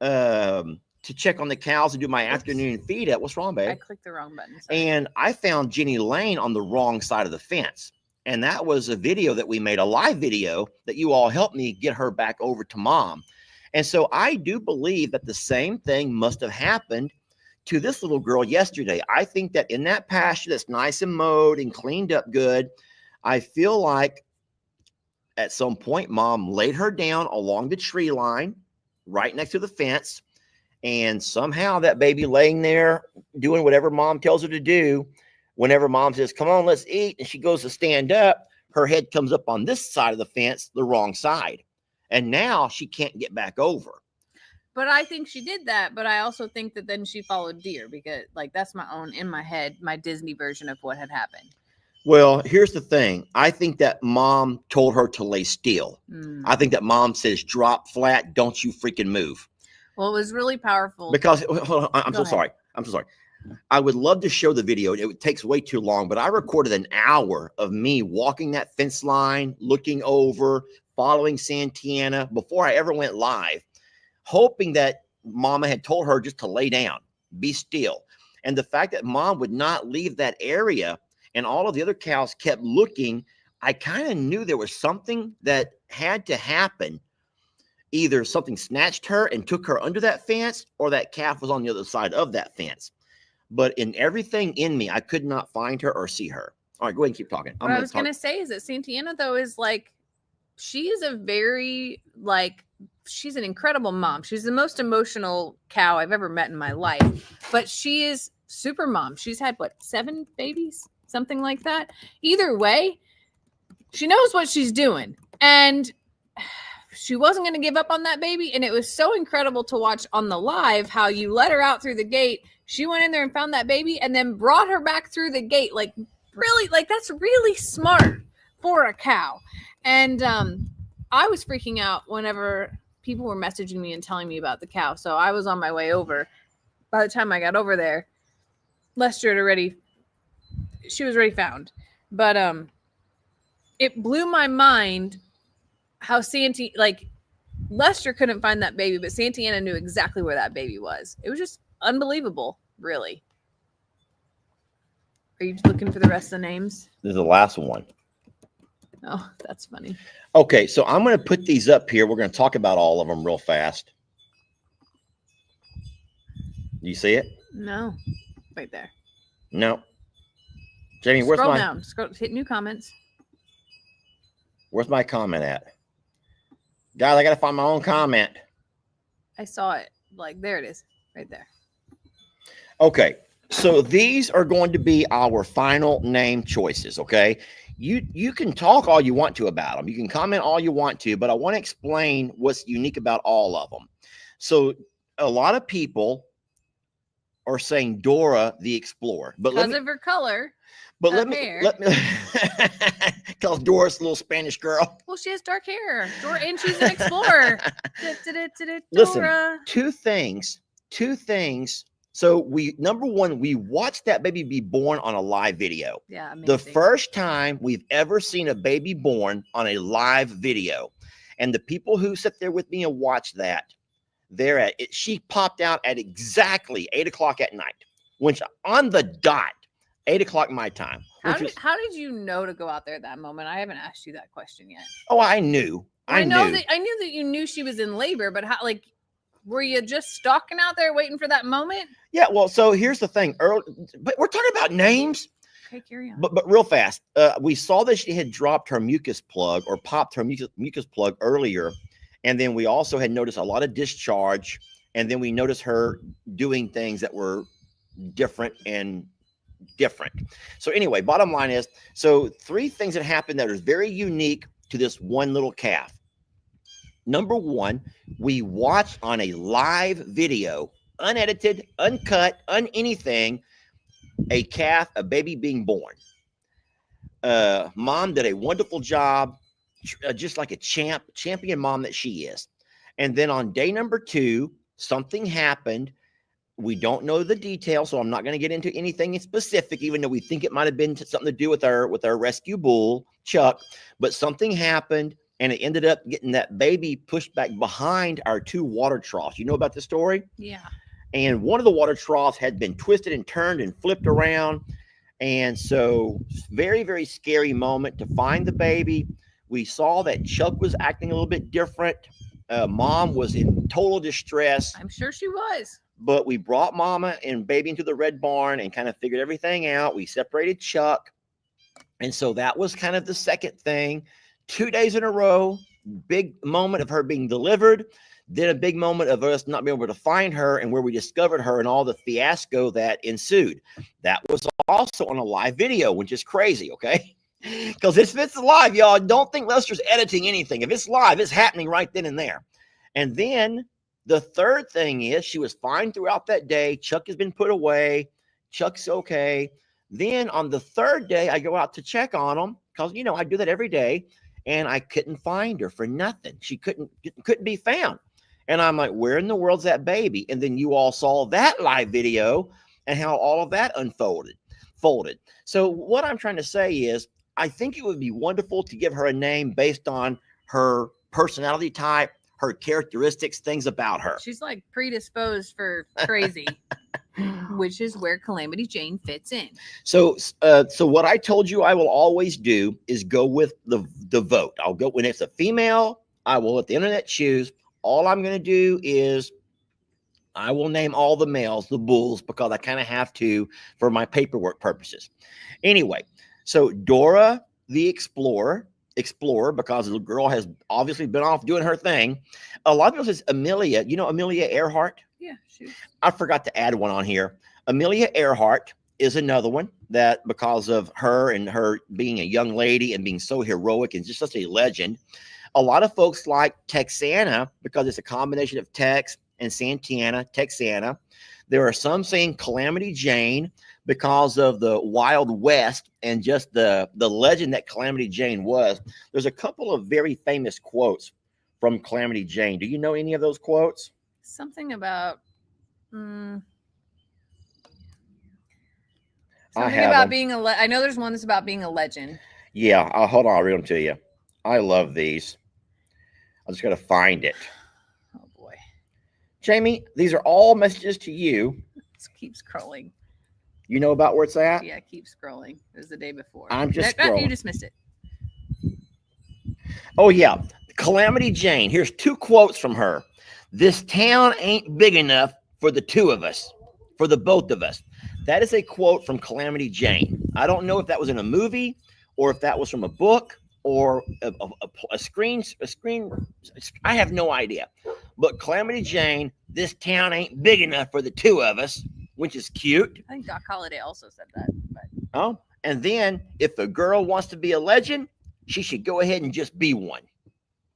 to check on the cows and do my afternoon feed up. What's wrong, babe? I clicked the wrong button. Sorry. And I found Jenny Lane on the wrong side of the fence. And that was a video that we made, a live video that you all helped me get her back over to mom. And so I do believe that the same thing must have happened to this little girl yesterday. I think that in that pasture that's nice and mowed and cleaned up good, I feel like at some point mom laid her down along the tree line right next to the fence. And somehow that baby laying there doing whatever mom tells her to do, whenever mom says, come on, let's eat, and she goes to stand up, her head comes up on this side of the fence, the wrong side. And now she can't get back over. But I think she did that. But I also think that then she followed deer, because like that's my own, in my head, my Disney version of what had happened. Well, here's the thing. I think that mom told her to lay still. I think that mom says, drop flat, don't you freaking move. Well, it was really powerful. Because, hold on, I'm so sorry. I would love to show the video. It takes way too long, but I recorded an hour of me walking that fence line, looking over, following Santiana before I ever went live, hoping that mama had told her just to lay down, be still. And the fact that mom would not leave that area and all of the other cows kept looking, I kind of knew there was something that had to happen. Either something snatched her and took her under that fence, or that calf was on the other side of that fence. But in everything in me, I could not find her or see her. All right, go ahead and keep talking. What I was going to say is that Santiana, though, is like, she is a very, like, she's an incredible mom. She's the most emotional cow I've ever met in my life. But she is super mom. She's had, what, 7 babies? Something like that. Either way, she knows what she's doing. And she wasn't going to give up on that baby. And it was so incredible to watch on the live how you let her out through the gate. She went in there and found that baby and then brought her back through the gate. Like, really, like, that's really smart for a cow. And I was freaking out whenever people were messaging me and telling me about the cow. So I was on my way over. By the time I got over there, Lester had already, she was already found. But it blew my mind how Lester couldn't find that baby, but Santiana knew exactly where that baby was. It was just unbelievable, really. Are you looking for the rest of the names? This is the last one. Oh, that's funny. Okay, so I'm going to put these up here. We're going to talk about all of them real fast. Do you see it? No. Right there. No. Jamie, Scroll down. Hit new comments. Where's my comment at? Guys, I got to find my own comment. I saw it. Like, there it is. Right there. Okay. So these are going to be our final name choices, okay? You can talk all you want to about them. You can comment all you want to, but I want to explain what's unique about all of them. So a lot of people are saying Dora the Explorer. But because of her color. But let me because Dora's a little Spanish girl. Well, she has dark hair. Dora, and she's an explorer. Listen, two things. So number one, we watched that baby be born on a live video. Yeah, amazing. The first time we've ever seen a baby born on a live video. And the people who sit there with me and watch that, she popped out at exactly 8:00 at night, which on the dot. 8:00 my time. How did you know to go out there at that moment? I haven't asked you that question yet. Oh, I knew. I knew that you knew she was in labor, but how? Like, were you just stalking out there waiting for that moment? Yeah. Well, so here's the thing. But we're talking about names. Okay, carry on. But real fast, we saw that she had dropped her mucus plug or popped her mucus plug earlier, And then we also had noticed a lot of discharge. And then we noticed her doing things that were different. So anyway, bottom line is, so 3 things that happened that are very unique to this one little calf. Number 1, we watched on a live video, unedited, uncut, anything, a baby being born. Mom did a wonderful job, just like a champion mom that she is. And then on day number 2, something happened. We don't know the details, so I'm not going to get into anything in specific, even though we think it might have been something to do with our rescue bull, Chuck. But something happened, and it ended up getting that baby pushed back behind our 2 water troughs. You know about the story? Yeah. And one of the water troughs had been twisted and turned and flipped around. And so very, very scary moment to find the baby. We saw that Chuck was acting a little bit different. Mom was in total distress. I'm sure she was. But we brought Mama and baby into the red barn and kind of figured everything out. We separated Chuck. And so that was kind of the second thing. 2 days in a row, big moment of her being delivered. Then a big moment of us not being able to find her, and where we discovered her and all the fiasco that ensued. That was also on a live video, which is crazy, okay? Because if it's live, y'all, don't think Lester's editing anything. If it's live, it's happening right then and there. And then the third thing is she was fine throughout that day. Chuck has been put away. Chuck's okay. Then on the third day, I go out to check on him because, you know, I do that every day, and I couldn't find her for nothing. She couldn't be found. And I'm like, where in the world's that baby? And then you all saw that live video and how all of that folded. So what I'm trying to say is, I think it would be wonderful to give her a name based on her personality type, her characteristics, things about her. She's like predisposed for crazy, which is where Calamity Jane fits in. So what I told you I will always do is go with the vote. I'll go when it's a female. I will let the internet choose. All I'm going to do is I will name all the males, the bulls, because I kind of have to for my paperwork purposes. Anyway, so Dora the Explorer, because the girl has obviously been off doing her thing. A lot of people says Amelia. You know Amelia Earhart? Yeah, she. I forgot to add one on here. Amelia Earhart is another one that, because of her and her being a young lady and being so heroic and just such a legend, a lot of folks like Texana because it's a combination of Tex and Santana, Texana. There are some saying Calamity Jane because of the Wild West and just the legend that Calamity Jane was. There's a couple of very famous quotes from Calamity Jane. Do you know any of those quotes? Something about something I about being I know there's one that's about being a legend. Yeah, hold on, I'll read them to you. I love these. I just got to find it. Oh boy, Jamie, these are all messages to you. It keeps scrolling. You know about where it's at? Yeah, keep scrolling. It was the day before. I'm just scrolling. You just missed it. Oh yeah, Calamity Jane. Here's 2 quotes from her. This town ain't big enough for the 2 of us, for the both of us. That is a quote from Calamity Jane. I don't know if that was in a movie or if that was from a book or a screen. I have no idea. But Calamity Jane, this town ain't big enough for the 2 of us, which is cute. I think Doc Holliday also said that. But. Oh, and then if a girl wants to be a legend, she should go ahead and just be one.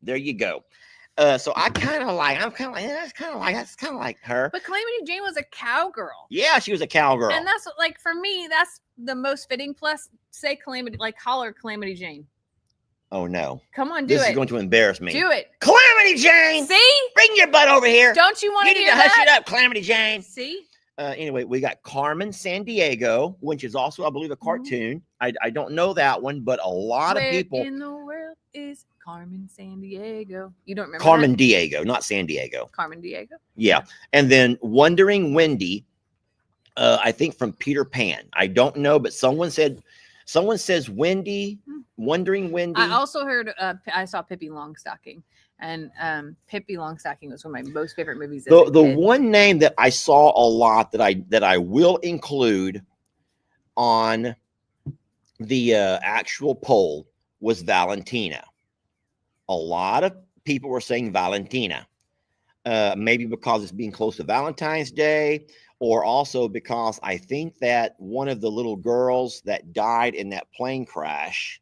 There you go. So that's kind of like her. But Calamity Jane was a cowgirl. Yeah, she was a cowgirl. And that's like, for me, that's the most fitting. Plus, say Calamity, like holler Calamity Jane. Oh no. Come on, do this it. This is going to embarrass me. Do it. Calamity Jane! See? Bring your butt over here. Don't you want to hear that? You need to hush it up, Calamity Jane. See? Anyway, we got Carmen Sandiego, which is also, I believe, a cartoon. I don't know that one, but a lot of people. Where in the world is Carmen Sandiego? You don't remember Carmen that? Diego, not San Diego. Carmen Diego? Yeah. And then Wandering Wendy, I think from Peter Pan. I don't know, but someone says Wendy, Wandering Wendy. I also heard, I saw Pippi Longstocking. And Pippi Longstocking was one of my most favorite movies. The one name that I saw a lot that I will include on the actual poll was Valentina. A lot of people were saying Valentina. Maybe because it's being close to Valentine's Day, or also because I think that one of the little girls that died in that plane crash,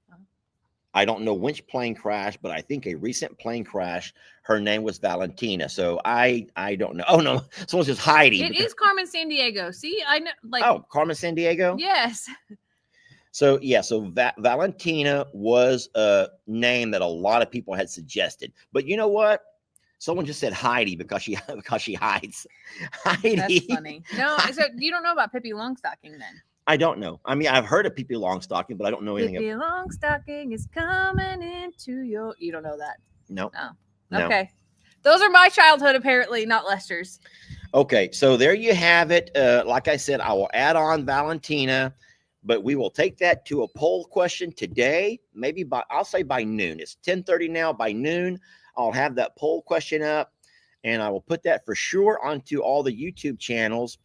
I don't know which plane crash, but I think a recent plane crash, her name was Valentina. So I don't know. Oh no, someone says Heidi. It is Carmen Sandiego. See, I know, like, oh, Carmen Sandiego. Yes. So yeah, so Valentina was a name that a lot of people had suggested, but you know what? Someone just said Heidi because she hides. Heidi. That's funny. No, so you don't know about Pippi Longstocking then? I don't know. I mean, I've heard of Pippi Longstocking, but I don't know anything. Pippi Longstocking is coming into your. You don't know that? No. Oh. No. Okay. Those are my childhood, apparently, not Lester's. Okay, so there you have it. Like I said, I will add on Valentina, but we will take that to a poll question today. Maybe I'll say by noon. It's 10:30 now. By noon, I'll have that poll question up, and I will put that for sure onto all the YouTube channels.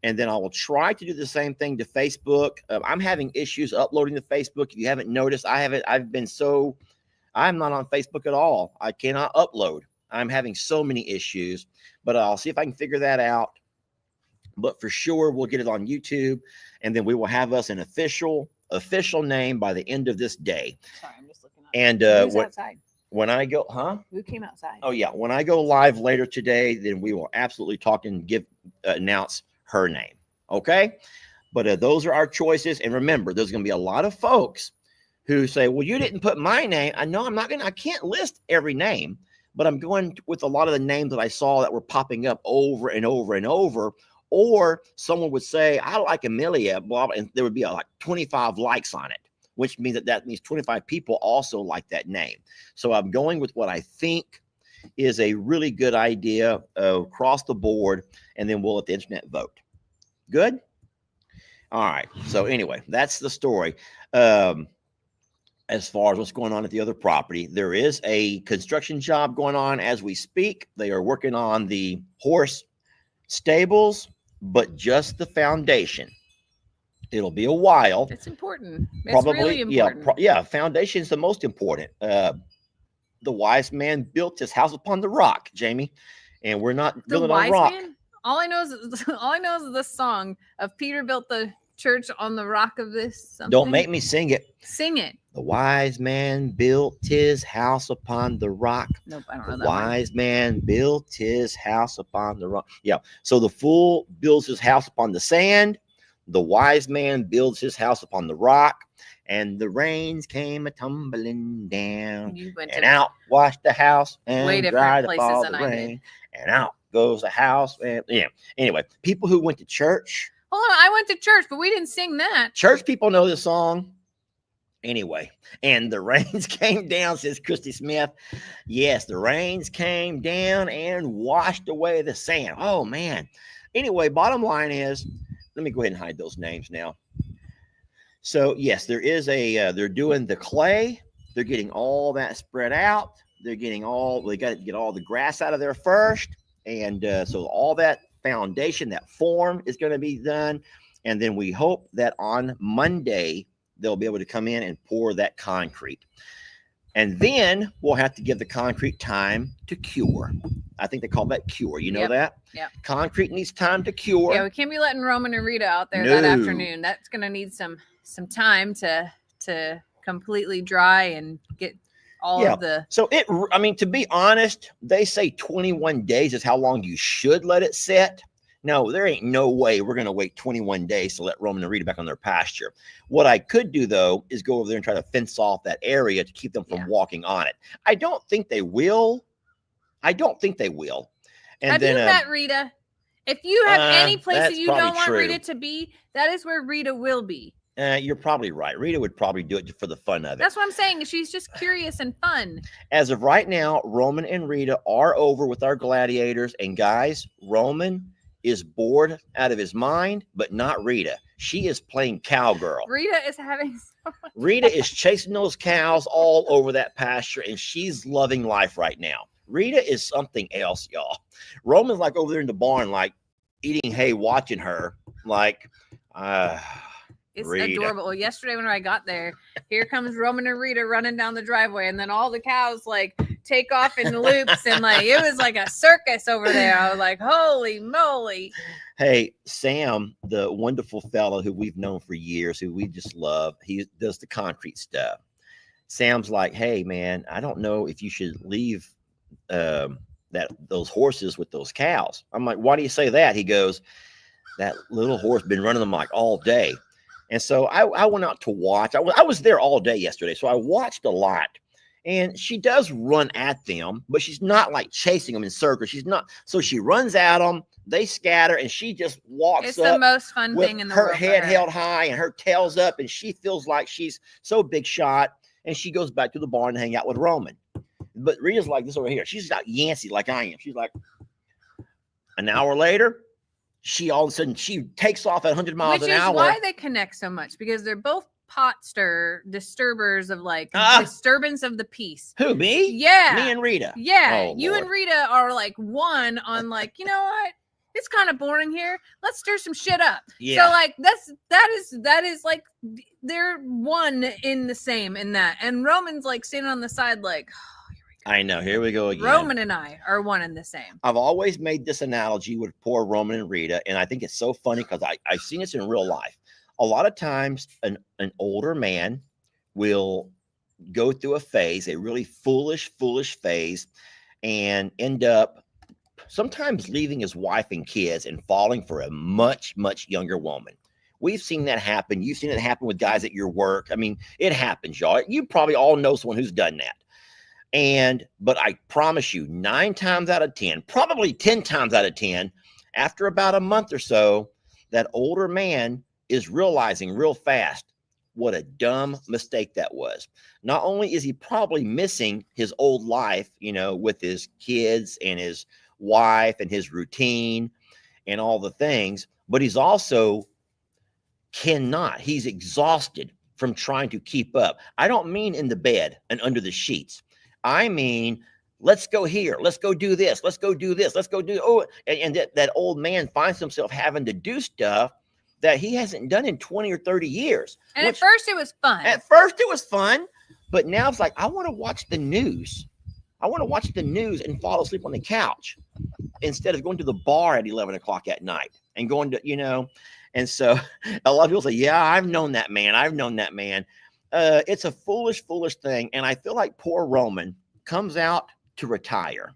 And then I will try to do the same thing to Facebook. I'm having issues uploading to Facebook. If you haven't noticed, I'm not on Facebook at all. I cannot upload. I'm having so many issues, but I'll see if I can figure that out. But for sure, we'll get it on YouTube, and then we will have us an official name by the end of this day. Sorry, I'm just looking up. And outside? When I go, Who came outside? Oh yeah, when I go live later today, then we will absolutely talk and announce her name. Okay, but those are our choices. And remember, there's going to be a lot of folks who say, "Well, you didn't put my name." I know I can't list every name, but I'm going with a lot of the names that I saw that were popping up over and over and over. Or someone would say, "I like Amelia," blah, blah, and there would be like 25 likes on it, which means that means 25 people also like that name. So I'm going with what I think is a really good idea across the board, and then we'll let the internet vote. Good? All right. So anyway, that's the story. As far as what's going on at the other property, there is a construction job going on as we speak. They are working on the horse stables, but just the foundation. It'll be a while. It's important. It's Probably, really important. yeah. Foundation is the most important. The wise man built his house upon the rock, Jamie, and we're not building on rock. Man? All I know is the song of Peter built the church on the rock of this. Something. Don't make me sing it. Sing it. The wise man built his house upon the rock. Nope, I don't know that. The wise man built his house upon the rock. Yeah. So the fool builds his house upon the sand. The wise man builds his house upon the rock. And the rains came a tumbling down, and out washed the house and dried up all the rain. And out goes the house. And yeah. Anyway, people who went to church. Hold on, I went to church, but we didn't sing that. Church people know this song. Anyway, and the rains came down, says Christy Smith. Yes, the rains came down and washed away the sand. Oh man. Anyway, bottom line is, let me go ahead and hide those names now. So yes, there is they're doing the clay. They're getting all that spread out. They got to get all the grass out of there first. And so all that foundation, that form is going to be done. And then we hope that on Monday, they'll be able to come in and pour that concrete. And then we'll have to give the concrete time to cure. I think they call that cure. You know that? Yeah. Concrete needs time to cure. Yeah, we can't be letting Roman and Rita out there that afternoon. That's going to need some time to completely dry and get all of the. So to be honest, they say 21 days is how long you should let it sit. No, there ain't no way we're going to wait 21 days to let Roman and Rita back on their pasture. What I could do, though, is go over there and try to fence off that area to keep them from walking on it. I don't think they will. And have you met Rita? If you have any place that you don't want Rita to be, that is where Rita will be. You're probably right. Rita would probably do it for the fun of it. That's what I'm saying. She's just curious and fun. As of right now, Roman and Rita are over with our gladiators. And guys, Roman is bored out of his mind, but not Rita. She is playing cowgirl. Rita is having so much Rita is chasing those cows all over that pasture, and she's loving life right now. Rita is something else, y'all. Roman's like over there in the barn, like eating hay, watching her, like, it's Rita. Adorable. Well, yesterday when I got there, here comes Roman and Rita running down the driveway, and then all the cows like take off in loops, and like it was like a circus over there. I was like, holy moly. Hey, Sam, the wonderful fellow who we've known for years, who we just love, he does the concrete stuff. Sam's like, hey man, I don't know if you should leave those horses with those cows. I'm like, why do you say that? He goes, that little horse been running them like all day. And so I went out to watch. I was there all day yesterday, so I watched a lot. And she does run at them, but she's not like chasing them in circles. She's not. So she runs at them, they scatter, and she just walks It's up the most fun thing in the world. Her head held high and her tail's up, and she feels like she's so big shot. And she goes back to the barn and hang out with Roman. But Rita's like this over here. She's not Yancey like I am. She's like, an hour later, she all of a sudden she takes off at 100 miles an hour. Which is why they connect so much, because they're both disturbers of like disturbance of the peace. Who, me? Yeah. Me and Rita. Yeah. Oh, you Lord. And Rita are like one on like, you know what? It's kind of boring here. Let's stir some shit up. Yeah. So like that is like they're one in the same in that. And Roman's like sitting on the side like, oh, here we go. I know. Here we go again. Roman and I are one and the same. I've always made this analogy with poor Roman and Rita, and I think it's so funny because I've seen this in real life. A lot of times an older man will go through a phase, a really foolish phase, and end up sometimes leaving his wife and kids and falling for a much, much younger woman. We've seen that happen. You've seen it happen with guys at your work. I mean, it happens, y'all. You probably all know someone who's done that. But I promise you, 9 times out of 10, probably 10 times out of 10, after about a month or so, that older man is realizing real fast what a dumb mistake that was. Not only is he probably missing his old life, you know, with his kids and his wife and his routine and all the things, but he's also he's exhausted from trying to keep up. I don't mean in the bed and under the sheets. I mean, let's go here. Let's go do this. Let's go do this. Let's go do, and that old man finds himself having to do stuff that he hasn't done in 20 or 30 years. And at first it was fun. At first it was fun, but now it's like, I want to watch the news. I want to watch the news and fall asleep on the couch instead of going to the bar at 11 o'clock at night and going to, you know, and so a lot of people say, yeah, I've known that man. It's a foolish thing. And I feel like poor Roman comes out to retire.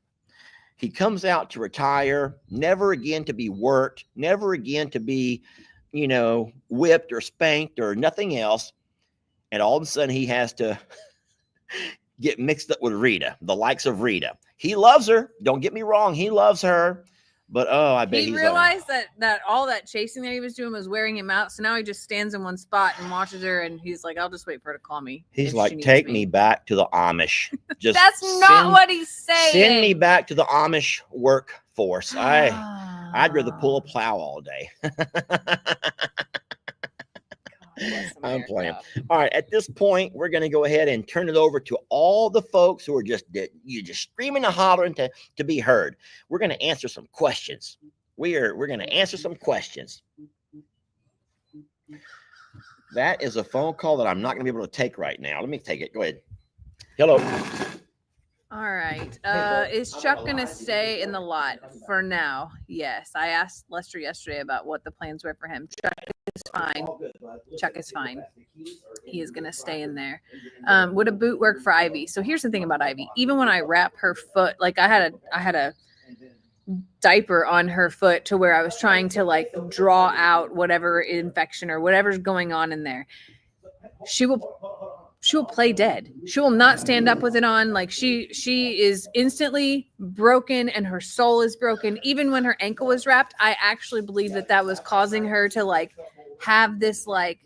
He comes out to retire, never again to be worked, never again to be, you know, whipped or spanked or nothing else. And all of a sudden he has to get mixed up with Rita, the likes of Rita. He loves her. Don't get me wrong. He loves her. But, I bet he realized that all that chasing that he was doing was wearing him out. So now he just stands in one spot and watches her. And he's like, I'll just wait for her to call me. He's like, take me back to the Amish. Just That's not what he's saying. Send me back to the Amish workforce. I'd rather pull a plow all day. I'm playing. All right. At this point, we're going to go ahead and turn it over to all the folks who are just screaming and hollering to be heard. We're going to answer some questions. We're going to answer some questions. That is a phone call that I'm not going to be able to take right now. Let me take it. Go ahead. Hello. All right. Is Chuck going to stay in the lot for now? Yes. I asked Lester yesterday about what the plans were for him. Chuck is fine. Chuck is fine. He is going to stay in there. Would a boot work for Ivy? So here's the thing about Ivy. Even when I wrap her foot, like I had a diaper on her foot to where I was trying to like draw out whatever infection or whatever's going on in there. She will play dead. She will not stand up with it on. Like she is instantly broken and her soul is broken. Even when her ankle was wrapped, I actually believe that was causing her to like have this like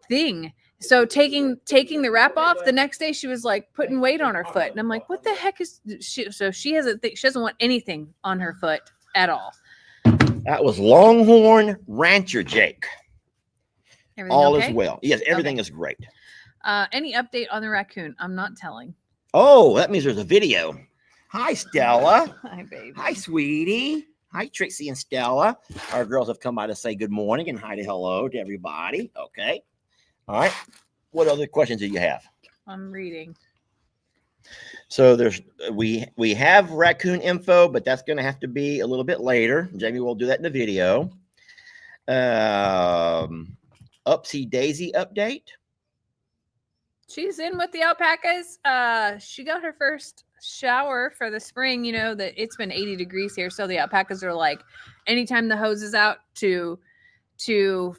thing. So taking the wrap off, the next day she was like putting weight on her foot. And I'm like, what the heck is she? So she doesn't want anything on her foot at all. That was Longhorn Rancher Jake. Everything all okay? is well. Yes, everything is great. Any update on the raccoon? I'm not telling. Oh, that means there's a video. Hi, Stella. Hi, baby. Hi, sweetie. Hi, Trixie and Stella. Our girls have come by to say good morning and hi to hello to everybody. Okay. All right. What other questions do you have? I'm reading. So we have raccoon info, but that's going to have to be a little bit later. Jamie will do that in the video. Upsy Daisy update. She's in with the alpacas. She got her first shower for the spring. You know that it's been 80 degrees here, so the alpacas are like, anytime the hose is out to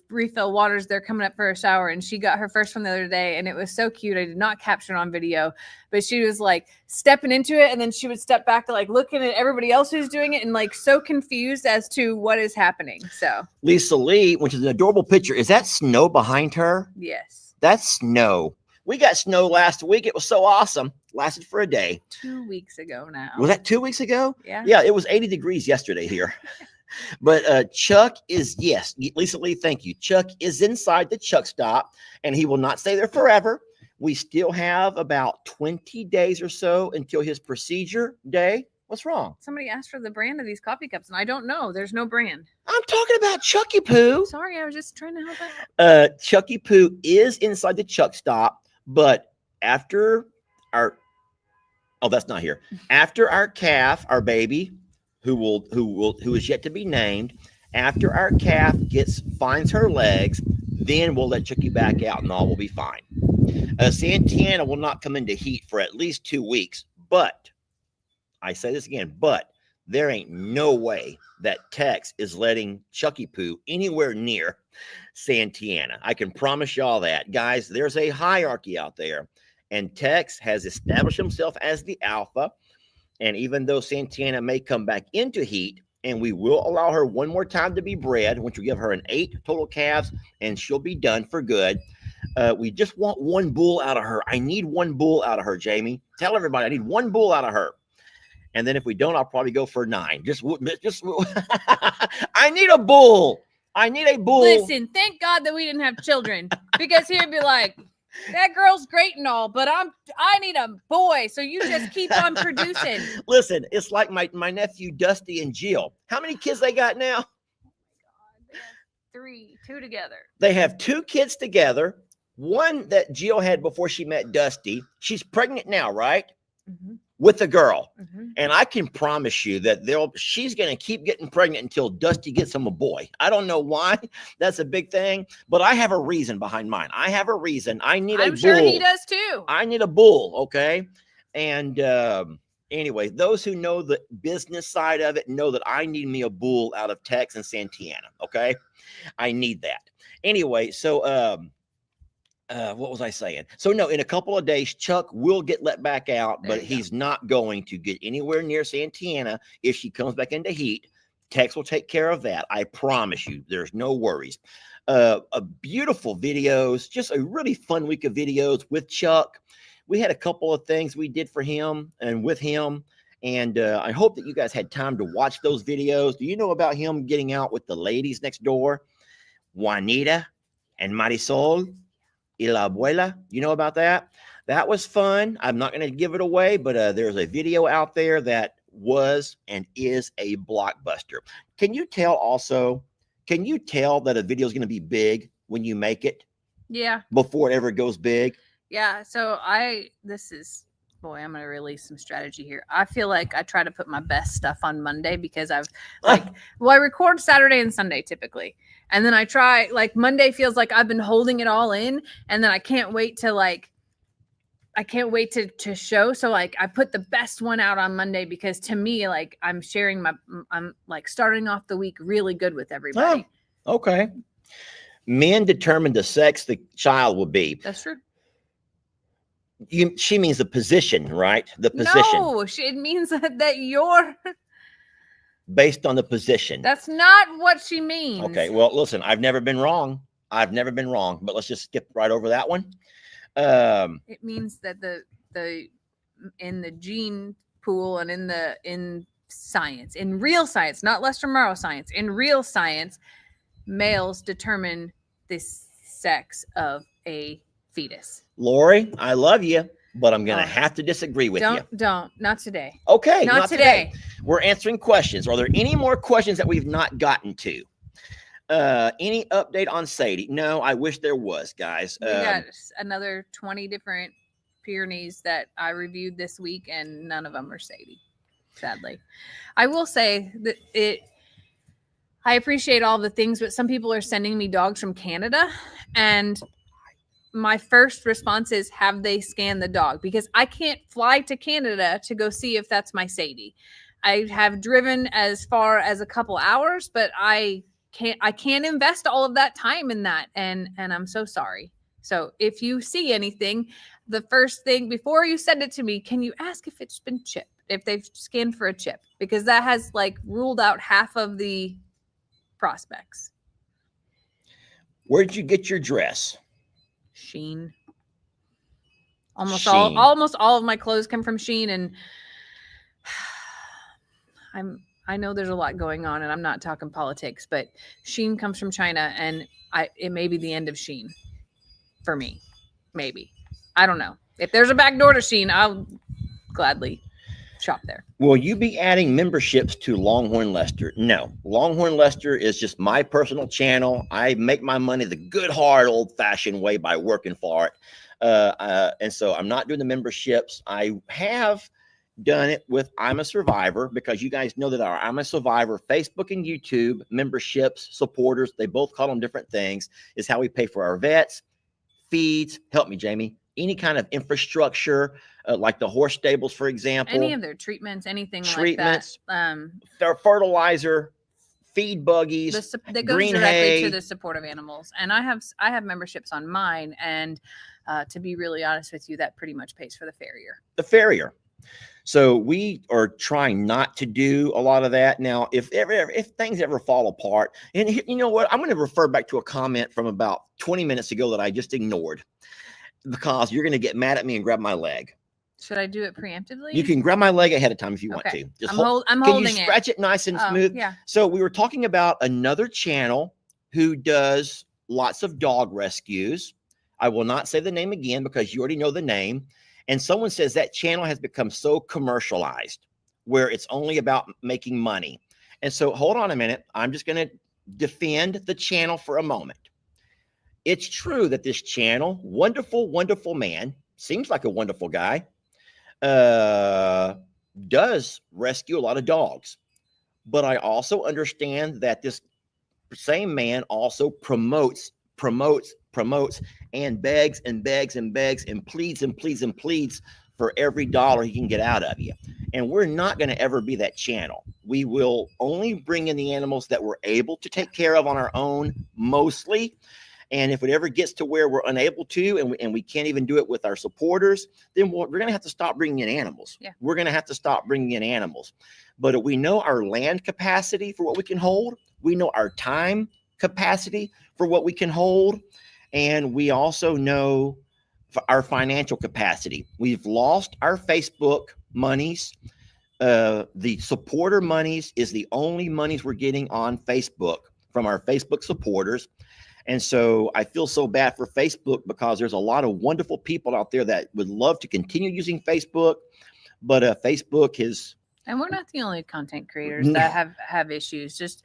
refill waters, they're coming up for a shower. And she got her first one the other day, and it was so cute. I did not capture it on video, but she was like stepping into it, and then she would step back to like looking at everybody else who's doing it, and like so confused as to what is happening. So Lisa Lee, which is an adorable picture, is that snow behind her? Yes, that's snow. We got snow last week. It was so awesome. Lasted for a day. 2 weeks ago now. Was that 2 weeks ago? Yeah. Yeah, it was 80 degrees yesterday here. But Chuck is, yes, Lisa Lee, thank you. Chuck is inside the Chuck stop, and he will not stay there forever. We still have about 20 days or so until his procedure day. What's wrong? Somebody asked for the brand of these coffee cups, and I don't know. There's no brand. I'm talking about Chucky Poo. Sorry, I was just trying to help out. Chucky Poo is inside the Chuck stop, but after our, oh, that's not here. After our calf, our baby, who is yet to be named, after our calf finds her legs, then we'll let Chucky back out, and all will be fine. Santana will not come into heat for at least 2 weeks, but I say this again, but there ain't no way that Tex is letting Chucky Poo anywhere near Santana. I can promise y'all that. Guys, there's a hierarchy out there, and Tex has established himself as the alpha, and even though Santana may come back into heat, and we will allow her one more time to be bred, which will give her an 8 total calves, and she'll be done for good. We just want one bull out of her. I need one bull out of her, Jamie. Tell everybody I need one bull out of her. And then if we don't, I'll probably go for 9. Just I need a bull. I need a bull. Listen, thank God that we didn't have children, because he'd be like, that girl's great and all, but I need a boy. So you just keep on producing. Listen, it's like my nephew Dusty and Jill. How many kids they got now? Oh my God, they have 2 together. They have 2 kids together. One that Jill had before she met Dusty. She's pregnant now, right? Mm-hmm. With a girl. Mm-hmm. And I can promise you that she's going to keep getting pregnant until Dusty gets him a boy. I don't know why. That's a big thing, but I have a reason behind mine. I have a reason. I need a bull. I'm sure he does too. I need a bull. Okay. And anyway, those who know the business side of it know that I need me a bull out of Tex and Santana. Okay. I need that. Anyway, so what was I saying? So no, in a couple of days, Chuck will get let back out, but he's not going to get anywhere near Santana if she comes back into heat. Tex will take care of that. I promise you. There's no worries. A beautiful videos, just a really fun week of videos with Chuck. We had a couple of things we did for him and with him. And I hope that you guys had time to watch those videos. Do you know about him getting out with the ladies next door? Juanita and Marisol. Y la abuela, you know about that? That was fun. I'm not going to give it away, but there's a video out there that was and is a blockbuster. Can you tell that a video is going to be big when you make it? Yeah. Before it ever goes big? Yeah. So I'm going to release some strategy here. I feel like I try to put my best stuff on Monday because I record Saturday and Sunday typically. And then I try, like, Monday feels like I've been holding it all in, and then I can't wait to show. So like I put the best one out on Monday because to me, like, I'm like starting off the week really good with everybody. Oh, okay. Men determine the sex the child will be. That's true. She means the position, right? The position. No, it means that you're based on the position. That's not what she means. Okay, well, listen, I've never been wrong, but let's just skip right over that one. It means that the in the gene pool and in science, in real science, not Lester Morrow science, in real science, males determine the sex of a fetus. Lori, I love you, but I'm gonna have to disagree with you. Not today. Okay, not today. We're answering questions. Are there any more questions that we've not gotten to? Any update on Sadie? No, I wish there was, guys. We got another 20 different Pyrenees that I reviewed this week, and none of them are Sadie, sadly. I will say that I appreciate all the things, but some people are sending me dogs from Canada, and my first response is, have they scanned the dog? Because I can't fly to Canada to go see if that's my Sadie. I have driven as far as a couple hours, but I can't invest all of that time in that. And I'm so sorry. So if you see anything, the first thing before you send it to me, can you ask if it's been chipped, if they've scanned for a chip? Because that has like ruled out half of the prospects. Where did you get your dress? Shein. Almost Shein. all of my clothes come from Shein, and I know there's a lot going on, and I'm not talking politics, but Shein comes from China, and it may be the end of Shein for me. Maybe. I don't know. If there's a back door to Shein, I'll gladly shop there. Will you be adding memberships to Longhorn Lester? No. Longhorn Lester is just my personal channel. I make my money the good, hard, old-fashioned way by working for it. And so I'm not doing the memberships. I have done it with I'm a Survivor, because you guys know that our I'm a Survivor Facebook and YouTube memberships, supporters, they both call them different things, is how we pay for our vets, feeds, help me, Jamie, any kind of infrastructure, like the horse stables, for example. Any of their treatments, anything like that. Their fertilizer, feed buggies, that goes green directly hay. to the support of animals. And I have memberships on mine, and to be really honest with you, that pretty much pays for the farrier. The farrier. So we are trying not to do a lot of that. Now, if things ever fall apart, and you know what, I'm going to refer back to a comment from about 20 minutes ago that I just ignored, because you're going to get mad at me and grab my leg. Should I do it preemptively? You can grab my leg ahead of time if you want to. Just I'm holding it. Can you scratch it nice and smooth? Yeah. So we were talking about another channel who does lots of dog rescues. I will not say the name again because you already know the name. And someone says that channel has become so commercialized where it's only about making money. And so hold on a minute. I'm just going to defend the channel for a moment. It's true that this channel, wonderful, wonderful man, seems like a wonderful guy, does rescue a lot of dogs. But I also understand that this same man also promotes and begs and begs and begs and pleads and pleads and pleads for every dollar he can get out of you. And we're not going to ever be that channel. We will only bring in the animals that we're able to take care of on our own, mostly. And if it ever gets to where we're unable to, and we can't even do it with our supporters, then we're going to have to stop bringing in animals. Yeah. We're going to have to stop bringing in animals. But we know our land capacity for what we can hold. We know our time capacity for what we can hold. And we also know our financial capacity. We've lost our Facebook monies. The supporter monies is the only monies we're getting on Facebook from our Facebook supporters. And so I feel so bad for Facebook, because there's a lot of wonderful people out there that would love to continue using Facebook, but Facebook is. And we're not the only content creators that have issues. Just,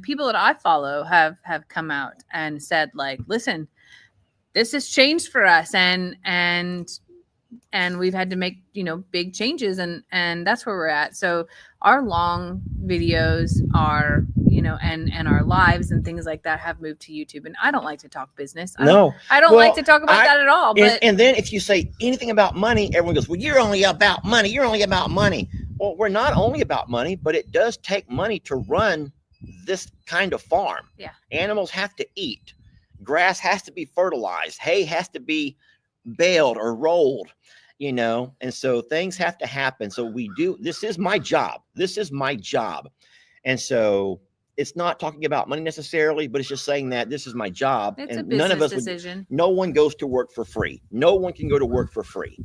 people that I follow have come out and said, like, listen, this has changed for us, and we've had to make, big changes, and that's where we're at. So our long videos are, and our lives and things like that have moved to YouTube. And I don't like to talk business. I don't like to talk about that at all. But and then if you say anything about money, everyone goes, well, you're only about money. You're only about money. Well, we're not only about money, but it does take money to run this kind of farm. Yeah. Animals have to eat. Grass has to be fertilized. Hay has to be baled or rolled, and so things have to happen. So this is my job. And so it's not talking about money necessarily, but it's just saying that this is my job. It's and a business decision. No one goes to work for free. No one can go to work for free.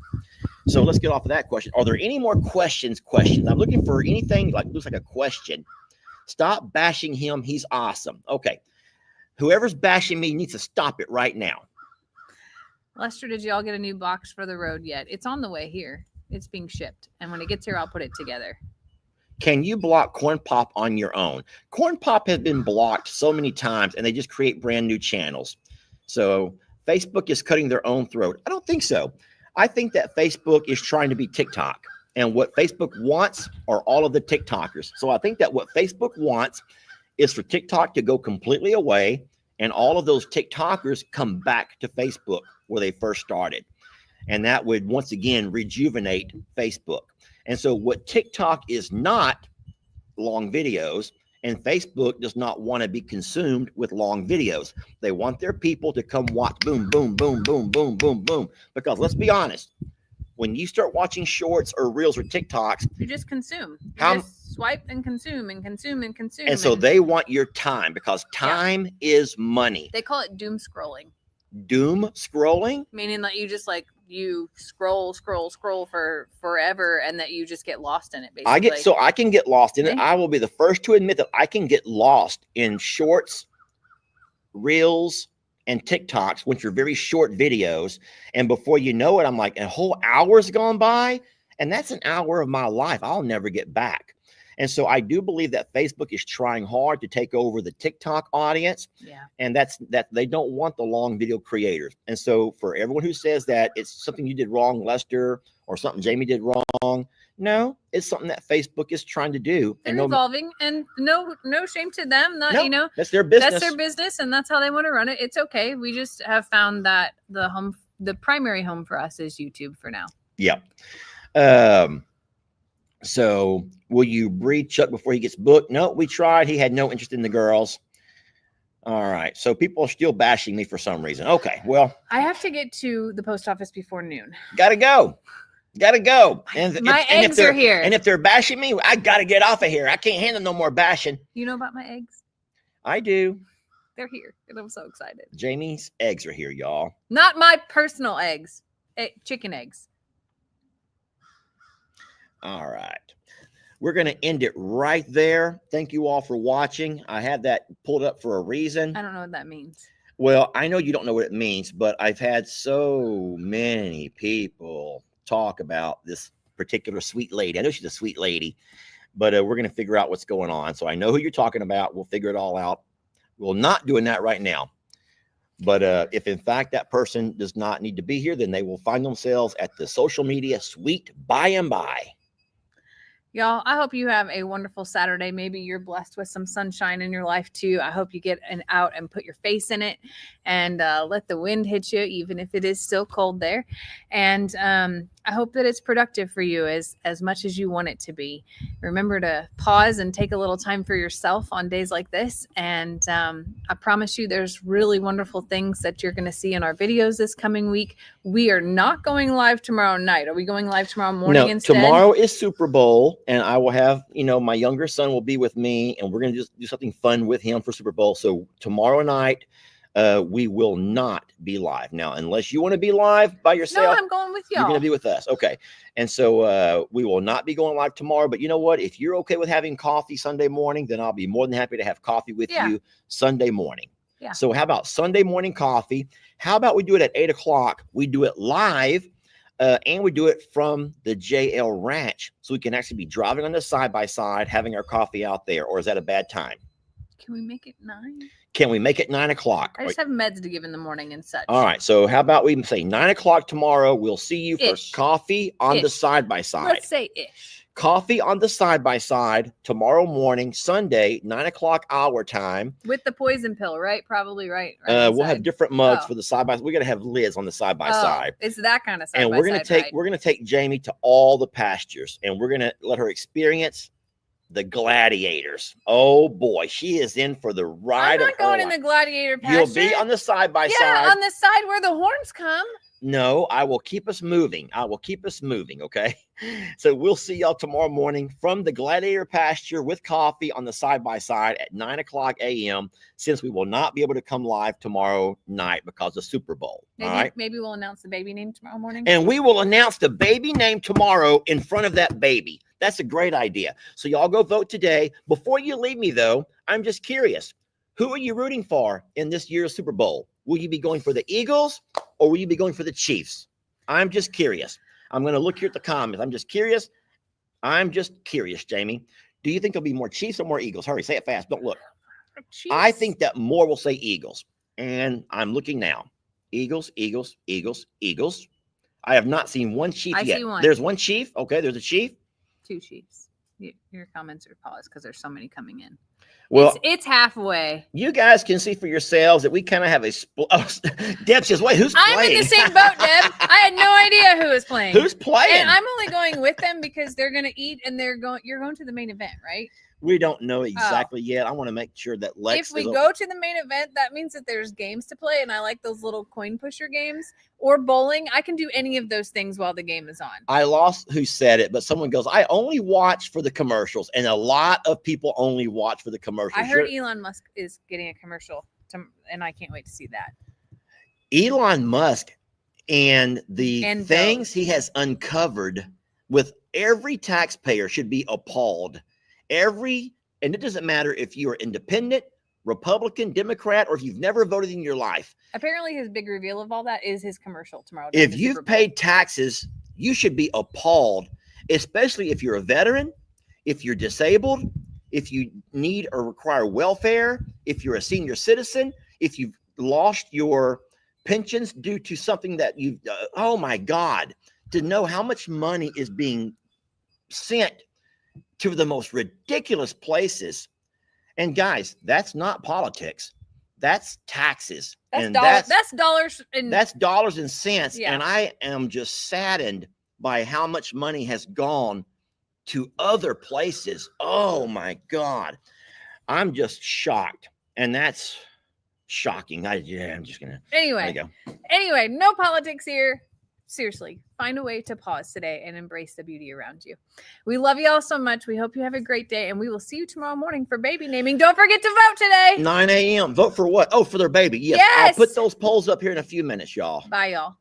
So let's get off of that question. Are there any more questions? I'm looking for anything looks like a question. Stop bashing him. He's awesome. Okay. Whoever's bashing me needs to stop it right now. Lester, did y'all get a new box for the road yet? It's on the way here. It's being shipped. And when it gets here, I'll put it together. Can you block Corn Pop on your own? Corn Pop has been blocked so many times, and they just create brand new channels. So Facebook is cutting their own throat. I don't think so. I think that Facebook is trying to be TikTok, and what Facebook wants are all of the TikTokers. So I think that what Facebook wants is for TikTok to go completely away and all of those TikTokers come back to Facebook where they first started. And that would once again rejuvenate Facebook. And so what TikTok is not long videos, and Facebook does not want to be consumed with long videos. They want their people to come watch boom, boom, boom, boom, boom, boom, boom. Because let's be honest, when you start watching shorts or reels or TikToks, you just consume. How- just swipe and consume and consume and consume. and so they want your time because time is money. They call it doom scrolling. Doom scrolling? Meaning that you just like you scroll for forever and that you just get lost in it basically. I can get lost in it. Okay. I will be the first to admit that I can get lost in shorts, reels, and TikToks, which are very short videos. And before you know it, I'm like, a whole hour's gone by. And that's an hour of my life I'll never get back. And so I do believe that Facebook is trying hard to take over the TikTok audience. Yeah. And that they don't want the long video creators. And so for everyone who says that it's something you did wrong, Lester, or something Jamie did wrong, no, it's something that Facebook is trying to do. They're and evolving, and no shame to them. That's their business. That's their business, and that's how they want to run it. It's okay. We just have found that the primary home for us is YouTube for now. Yeah. So will you breed Chuck before he gets booked? No, we tried. He had no interest in the girls. All right. So people are still bashing me for some reason. Okay. Well, I have to get to the post office before noon. Gotta go. And My eggs are here. And if they're bashing me, I gotta get off of here. I can't handle no more bashing. You know about my eggs? I do. They're here, and I'm so excited. Jamie's eggs are here, y'all. Not my personal eggs. Chicken eggs. All right. We're going to end it right there. Thank you all for watching. I had that pulled up for a reason. I don't know what that means. Well, I know you don't know what it means, but I've had so many people talk about this particular sweet lady. I know she's a sweet lady, but we're going to figure out what's going on. So I know who you're talking about. We'll figure it all out. We're not doing that right now. But if in fact that person does not need to be here, then they will find themselves at the social media suite by and by. Y'all, I hope you have a wonderful Saturday. Maybe you're blessed with some sunshine in your life too. I hope you get out and put your face in it and let the wind hit you, even if it is still cold there. And I hope that it's productive for you as much as you want it to be. Remember to pause and take a little time for yourself on days like this. And I promise you there's really wonderful things that you're going to see in our videos this coming week. We are not going live tomorrow night. Are we going live tomorrow morning instead? Tomorrow is Super Bowl. And I will have, my younger son will be with me, and we're going to just do something fun with him for Super Bowl. So tomorrow night, we will not be live. Now, unless you want to be live by yourself. No, I'm going with y'all. You're going to be with us. Okay. And so we will not be going live tomorrow. But you know what? If you're okay with having coffee Sunday morning, then I'll be more than happy to have coffee with you Sunday morning. Yeah. So how about Sunday morning coffee? How about we do it at 8 o'clock? We do it live. And we do it from the JL Ranch, so we can actually be driving on the side-by-side, having our coffee out there. Or is that a bad time? Can we make it 9? Can we make it 9 o'clock? I just have meds to give in the morning and such. All right. So how about we say 9 o'clock tomorrow? We'll see you for coffee on the side-by-side. Let's say ish. Coffee on the side-by-side tomorrow morning, Sunday, 9 o'clock our time. With the poison pill, right? Probably right. We'll have different mugs for the side-by-side. We're going to have lids on the side-by-side. It's that kind of side-by-side. And we're going to take Jamie to all the pastures, and we're going to let her experience the gladiators. Oh boy, she is in for the ride. I'm not going in the gladiator pasture. You'll be on the side-by-side. Yeah, on the side where the horns come. No, I will keep us moving. Okay. So we'll see y'all tomorrow morning from the gladiator pasture with coffee on the side-by-side at 9 o'clock a.m. since we will not be able to come live tomorrow night because of Super Bowl. Maybe we'll announce the baby name tomorrow morning. And we will announce the baby name tomorrow in front of that baby. That's a great idea. So y'all go vote today. Before you leave me, though, I'm just curious. Who are you rooting for in this year's Super Bowl? Will you be going for the Eagles or will you be going for the Chiefs? I'm just curious. I'm going to look here at the comments. I'm just curious, Jamie. Do you think there'll be more Chiefs or more Eagles? Hurry, say it fast. Don't look. Chiefs. I think that more will say Eagles. And I'm looking now. Eagles. I I have not seen one chief I yet. see one. There's one chief. Okay, there's a chief. 2 chiefs. Your comments are paused because there's so many coming in. Well, it's halfway. You guys can see for yourselves that we kind of have a Deb says, wait, who's playing? I'm in the same boat, Deb. I had no idea who was playing. Who's playing? And I'm only going with them because they're going to eat and you're going to the main event, right? We don't know exactly yet. I want to make sure that Lex. If we go to the main event, that means that there's games to play, and I like those little coin pusher games or bowling. I can do any of those things while the game is on. I lost who said it, but someone goes, I only watch for the commercials, and a lot of people only watch for the commercials. I heard Elon Musk is getting a commercial, and I can't wait to see that. Elon Musk and things he has uncovered with every taxpayer should be appalled. And it doesn't matter if you are independent, Republican, Democrat, or if you've never voted in your life. Apparently his big reveal of all that is his commercial tomorrow. If you've paid taxes, you should be appalled, especially if you're a veteran, if you're disabled, if you need or require welfare, if you're a senior citizen, if you've lost your pensions due to something that you've, oh my God, to know how much money is being sent to the most ridiculous places. And guys, that's not politics. That's taxes. That's dollars and cents. Yeah. And I am just saddened by how much money has gone to other places. Oh my God. I'm just shocked. And that's shocking. I'm just gonna Anyway, no politics here. Seriously, find a way to pause today and embrace the beauty around you. We love you all so much. We hope you have a great day, and we will see you tomorrow morning for baby naming. Don't forget to vote today. 9 a.m. Vote for what? Oh, for their baby. Yes. I'll put those polls up here in a few minutes, y'all. Bye, y'all.